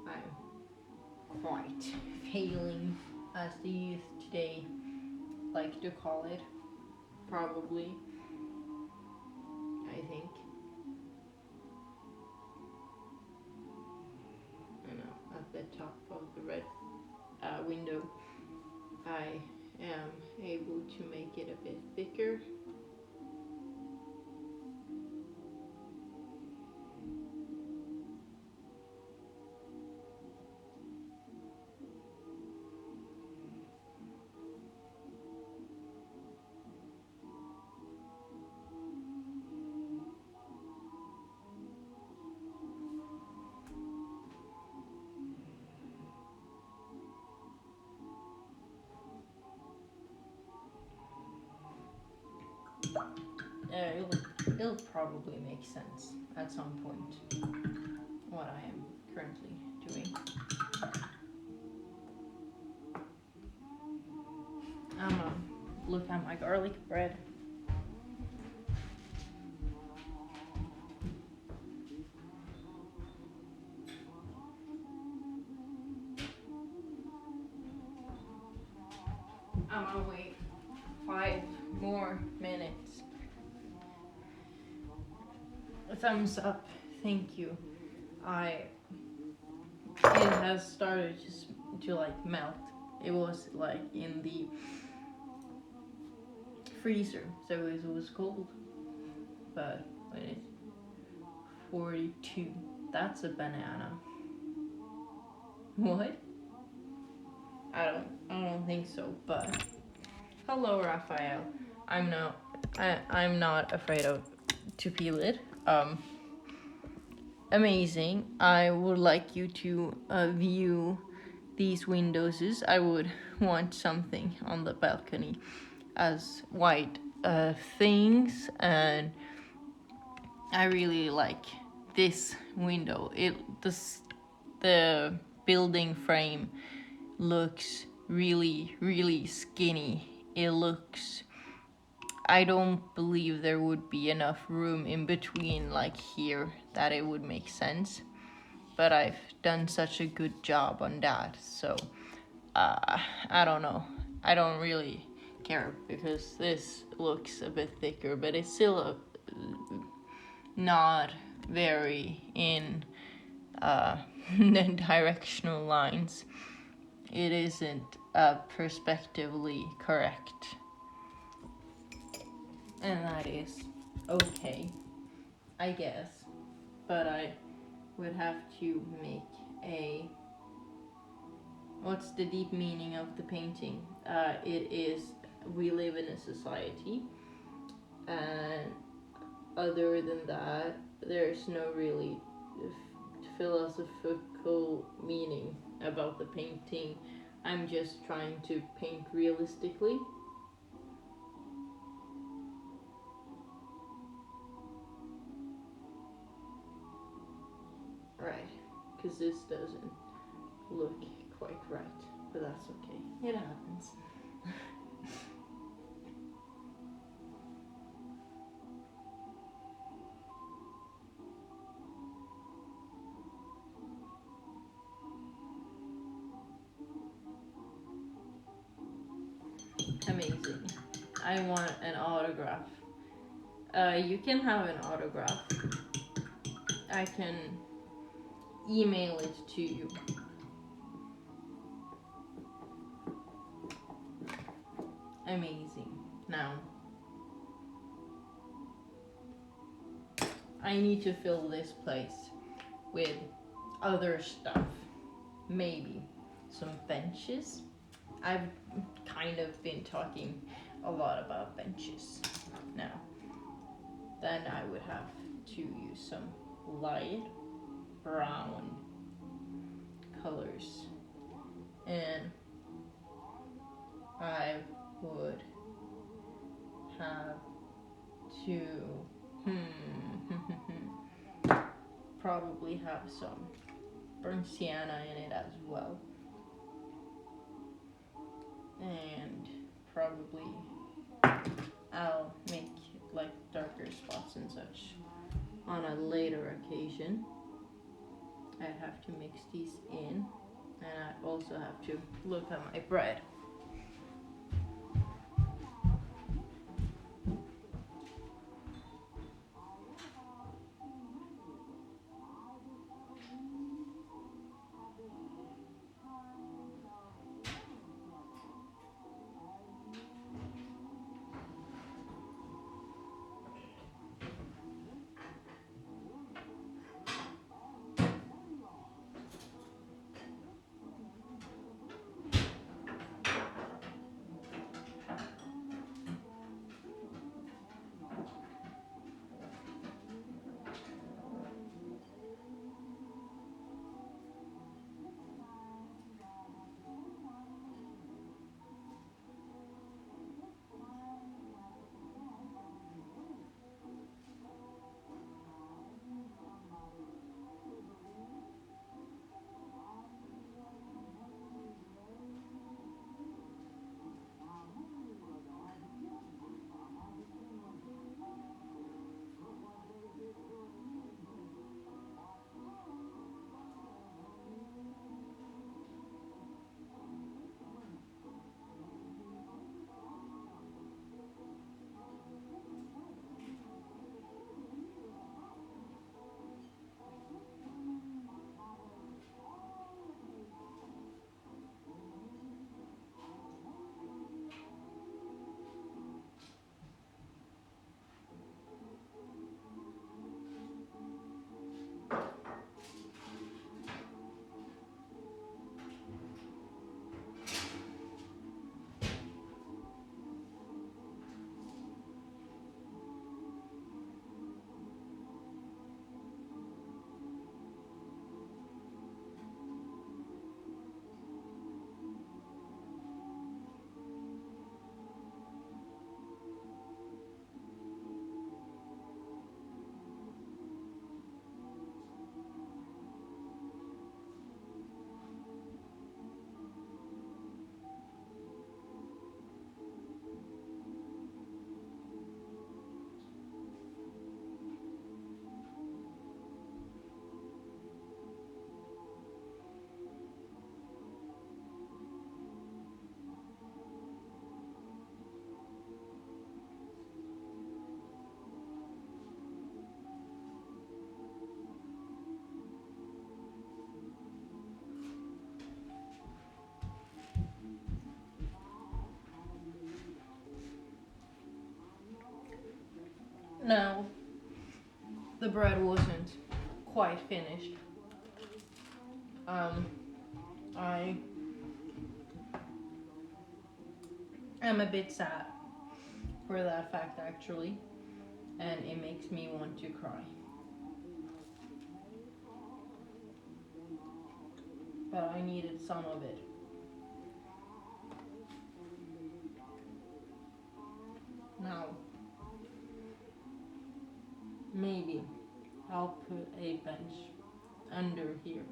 I'm quite failing, as the youth today like to call it, probably, I think. I know, at the top of the red window, I am able to make it a bit thicker. It'll probably make sense at some point, what I am currently doing. I'm gonna look at my garlic bread. I'm gonna wait 5 more minutes. A thumbs up, thank you. It has started to like melt. It was like in the freezer, so it was cold. But when it's 42, that's a banana. What? I don't think so. But hello, Raphael. I'm not afraid of to peel it. Amazing. I would like you to view these windows. I would want something on the balcony as white things, and I really like this window. The building frame looks really skinny. It looks, I don't believe there would be enough room in between, like here, that it would make sense. But I've done such a good job on that, so I don't know. I don't really care, because this looks a bit thicker, but it's still not very in directional lines. It isn't perspectively correct. And that is okay, I guess. But I would have to make a... What's the deep meaning of the painting? It is, we live in a society, and other than that, there's no really philosophical meaning about the painting. I'm just trying to paint realistically. Right, because this doesn't look quite right, but that's okay. It happens. Amazing. I want an autograph. You can have an autograph. I can email it to you. Amazing. Now, I need to fill this place with other stuff. Maybe some benches. I've kind of been talking a lot about benches now. Then I would have to use some light brown colors, and I would have to probably have some burnt sienna in it as well, and probably I'll make like darker spots and such on a later occasion. I have to mix these in, and I also have to look at my bread. Now, the bread wasn't quite finished. I am a bit sad for that fact actually, and it makes me want to cry. But I needed some of it. Now, maybe I'll put a bench under here.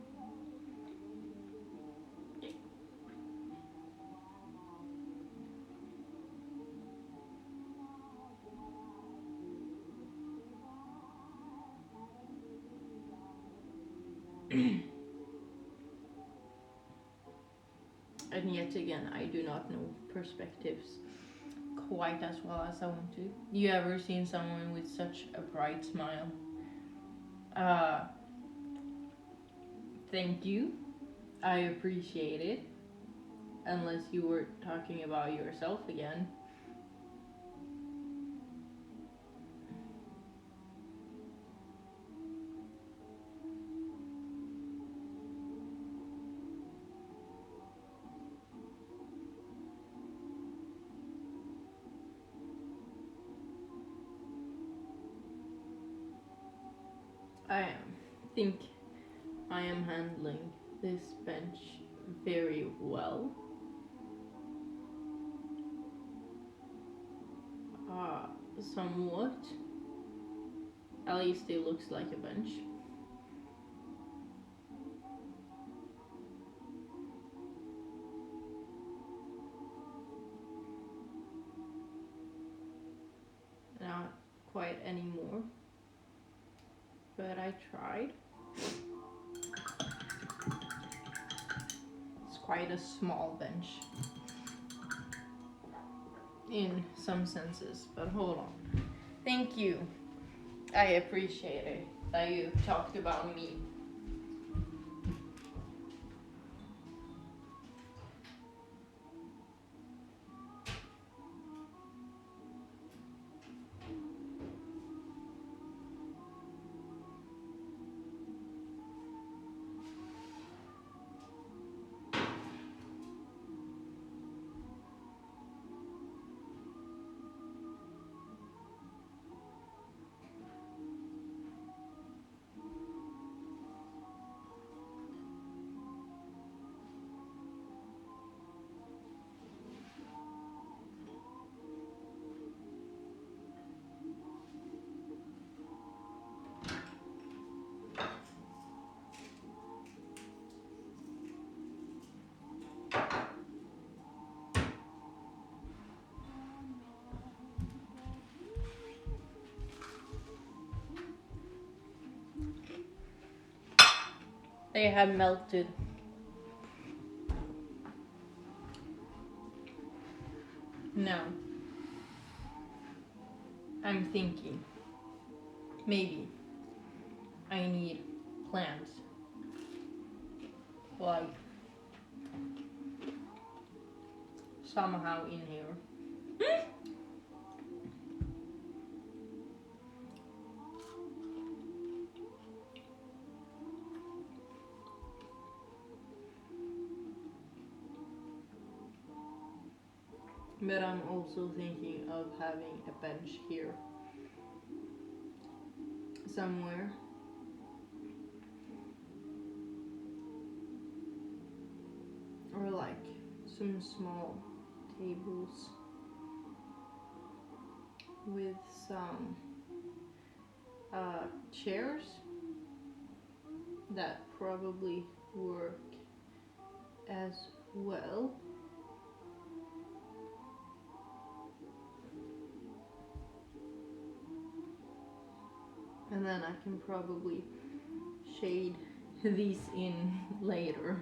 And yet again, I do not know perspectives quite as well as I want to. You ever seen someone with such a bright smile? Uh, Thank you. I appreciate it. Unless you were talking about yourself again. I think I am handling this bench very well. Somewhat. At least it looks like a bench. Not quite anymore, but I tried. It's quite a small bench in some senses, but hold on. Thank you. I appreciate it that you talked about me. They have melted. Now, I'm thinking maybe I need plants like somehow in here. But I'm also thinking of having a bench here somewhere. Or like some small tables with some chairs that probably work as well. And then I can probably shade these in later,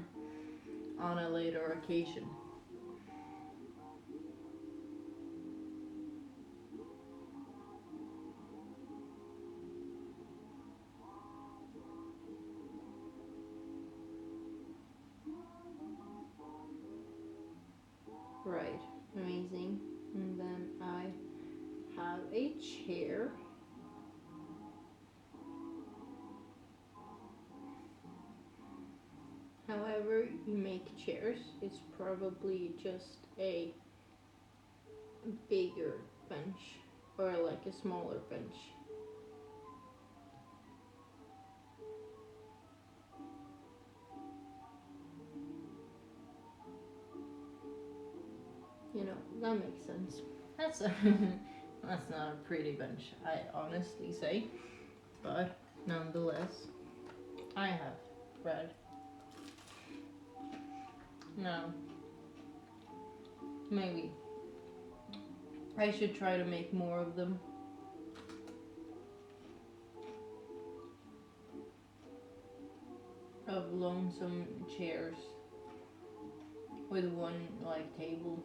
on a later occasion. Right, amazing. And then I have a chair. However you make chairs, it's probably just a bigger bench or like a smaller bench. You know, that makes sense. That's a that's not a pretty bench, I honestly say, but nonetheless, I have read. No, maybe I should try to make more of them. Of lonesome chairs with one like table.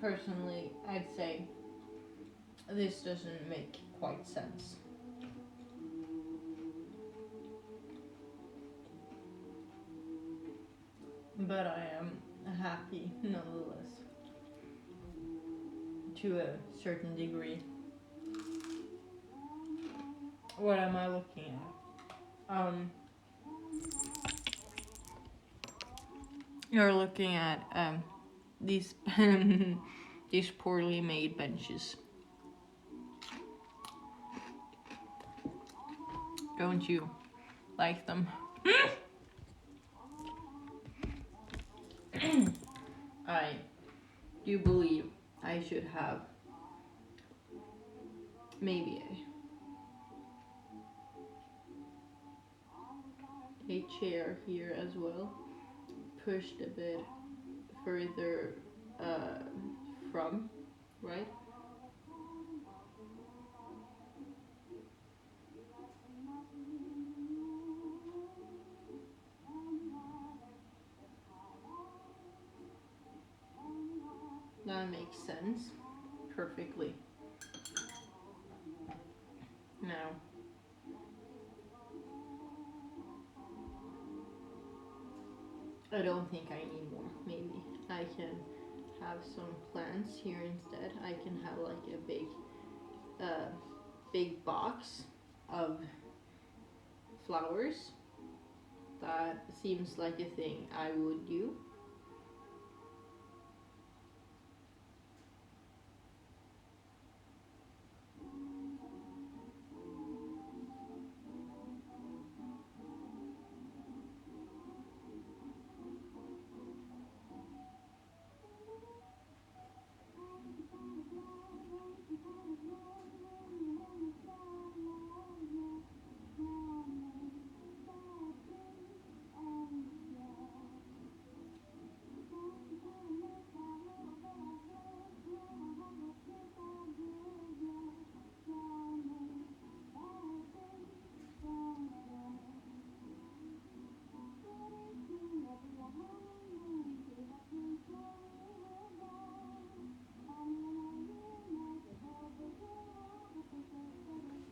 Personally, I'd say this doesn't make quite sense. But I am happy nonetheless. to a certain degree. What am I looking at? You're looking at these these poorly made benches. Don't you like them? I do believe I should have maybe a chair here as well, pushed a bit further from, right? That makes sense perfectly. Now, I don't think I need more. Maybe I can have some plants here instead. I can have like a big box of flowers. That seems like a thing I would do.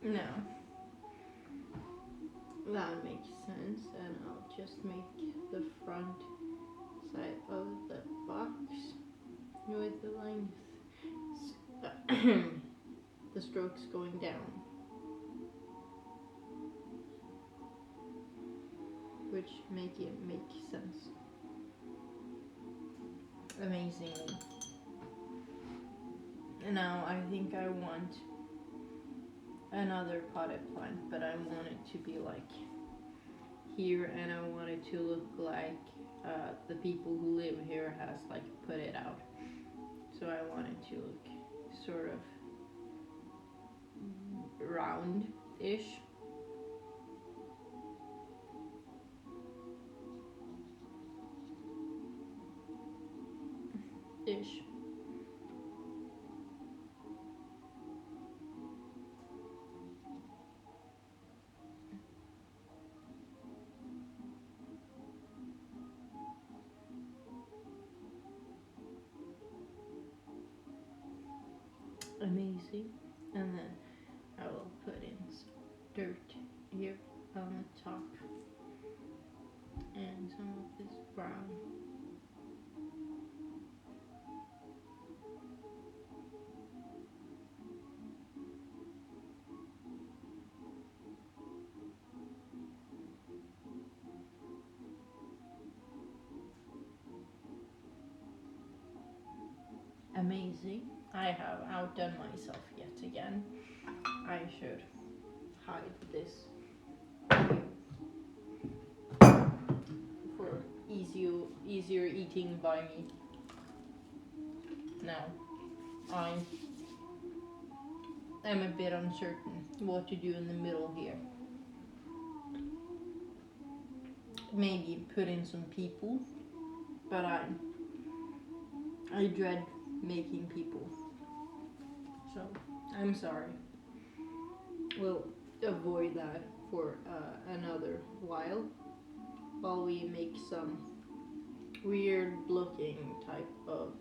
No, that makes sense, and I'll just make the front side of the box with the length, the strokes going down, which make it make sense amazingly. And now I think I want another potted plant, but I want it to be like here, and I want it to look like the people who live here has like put it out. So I want it to look sort of round-ish. Ish. Amazing. And then I will put in some dirt here on the top and some of this brown. Amazing. I have outdone myself yet again. I should hide this for easier eating by me. Now, I am a bit uncertain what to do in the middle here. Maybe put in some people, but I dread making people. So, I'm sorry. We'll avoid that for another while we make some weird looking type of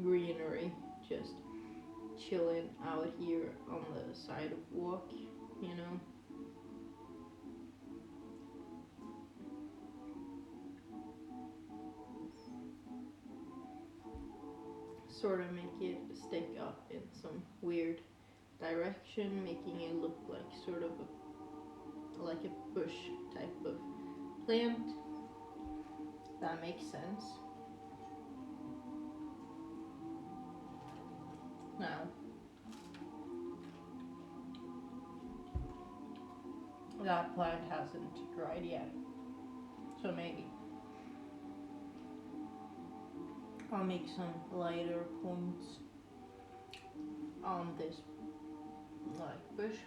greenery, just chilling out here on the sidewalk, you know. sort of make it stick up in some weird direction, making it look like sort of like a bush type of plant. That makes sense. Now, that plant hasn't dried yet, so maybe I'll make some lighter points on this like bush.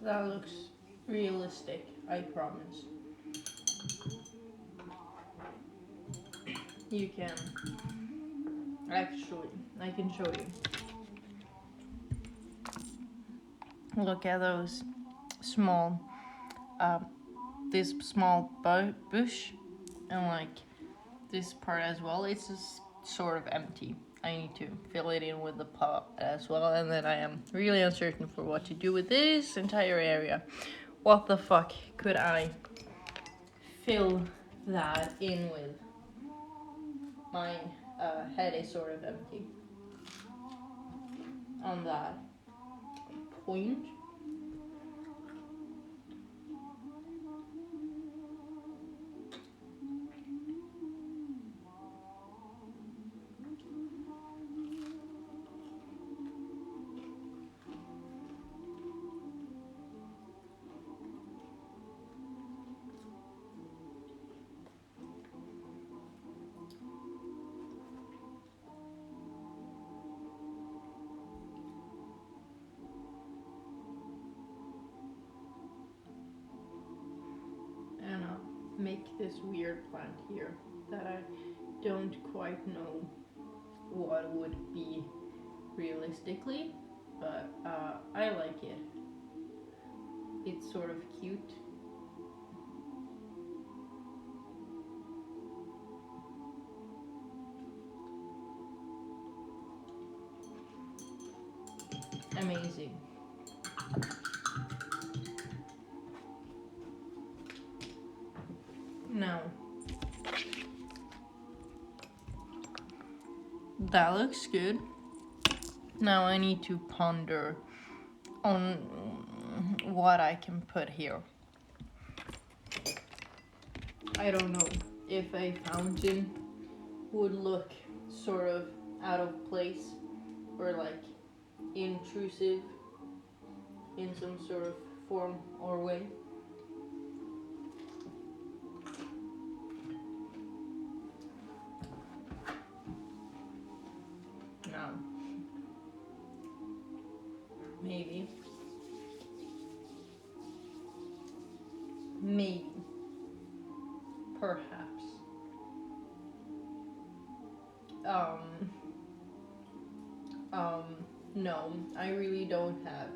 That looks realistic, I promise. You can actually, I can show you. Look at those small, this small bush, and like this part as well. It's just sort of empty. I need to fill it in with the pot as well, and then I am really uncertain for what to do with this entire area. What the fuck could I fill that in with? My head is sort of empty on that point. And I'll make this weird plant here that I don't quite know what would be realistically, but I like it. It's sort of cute. Amazing. Now, that looks good. Now I need to ponder on what I can put here. I don't know if a fountain would look sort of out of place or like intrusive in some sort of form or way. No. Maybe. Perhaps. No, I really don't have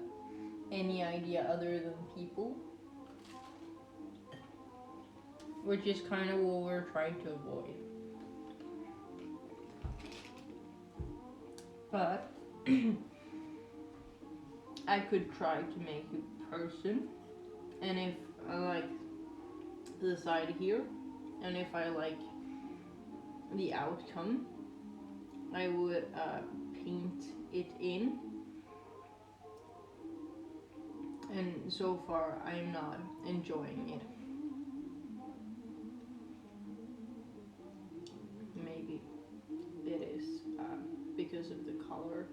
any idea other than people, which is kind of what we're trying to avoid. But I could try to make a person, and if I like the side here, and if I like the outcome, I would paint it in. And so far, I'm not enjoying it. Maybe it is because of the color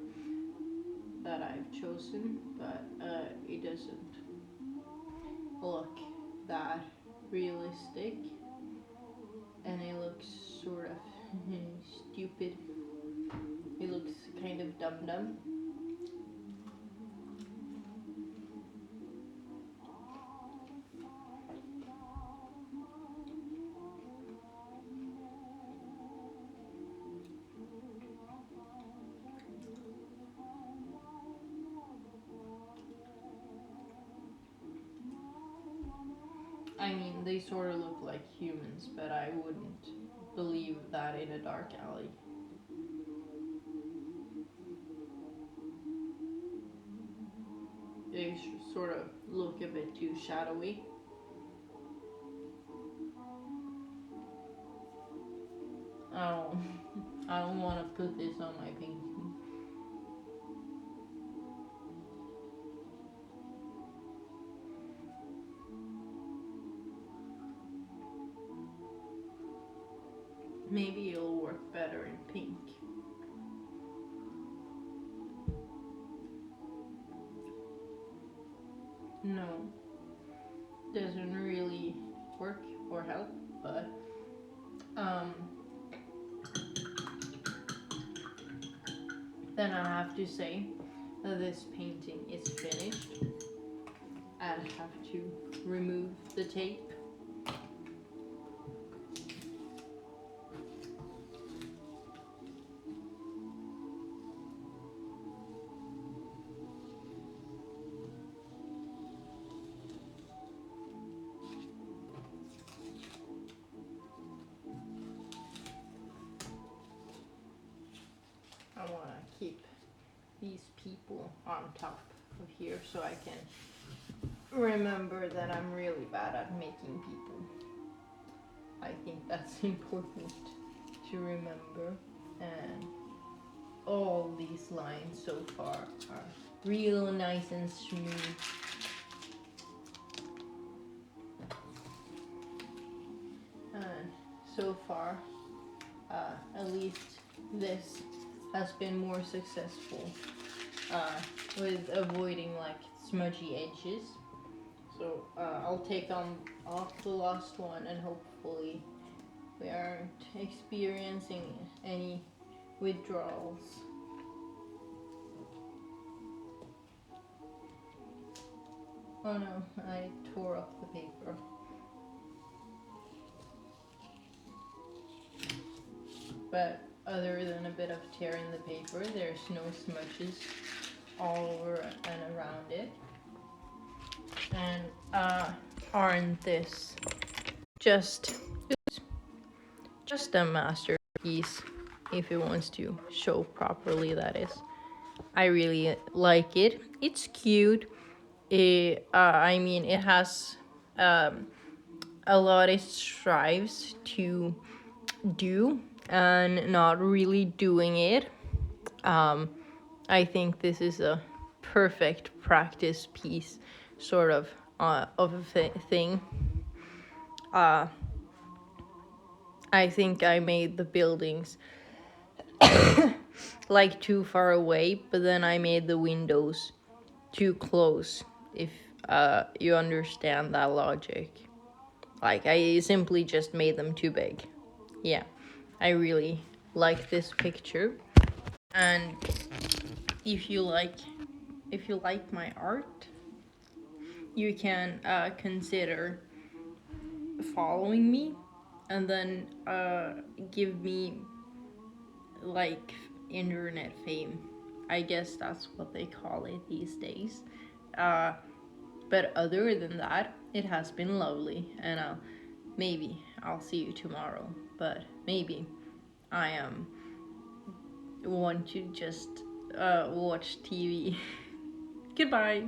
that I've chosen, but it doesn't look that realistic, and it looks sort of stupid. It looks kind of dumb. I mean, they sort of look like humans, but I wouldn't believe that in a dark alley. They sort of look a bit too shadowy. I don't, I don't want to put this on my painting. Maybe it'll work better in pink. No, doesn't really work or help, but then I have to say that this painting is finished. I have to remove the tape. I want to keep these people on top of here so I can remember that I'm really bad at making people. I think that's important to remember. And all these lines so far are real nice and smooth. And so far, at least this has been more successful with avoiding like smudgy edges. So I'll take off the last one and hopefully we aren't experiencing any withdrawals. Oh no, I tore up the paper. But other than a bit of tear in the paper, there's no smudges all over and around it. And aren't this just a masterpiece if it wants to show properly, that is. I really like it. It's cute. I mean, it has a lot it strives to do and not really doing it. I think this is a perfect practice piece, sort of a thing. I think I made the buildings like too far away, but then I made the windows too close, if you understand that logic. Like, I simply just made them too big. Yeah, I really like this picture. And if you like my art, you can consider following me and then give me like internet fame. I guess that's what they call it these days. But other than that, it has been lovely, and maybe I'll see you tomorrow. But maybe I want to just watch TV. Goodbye.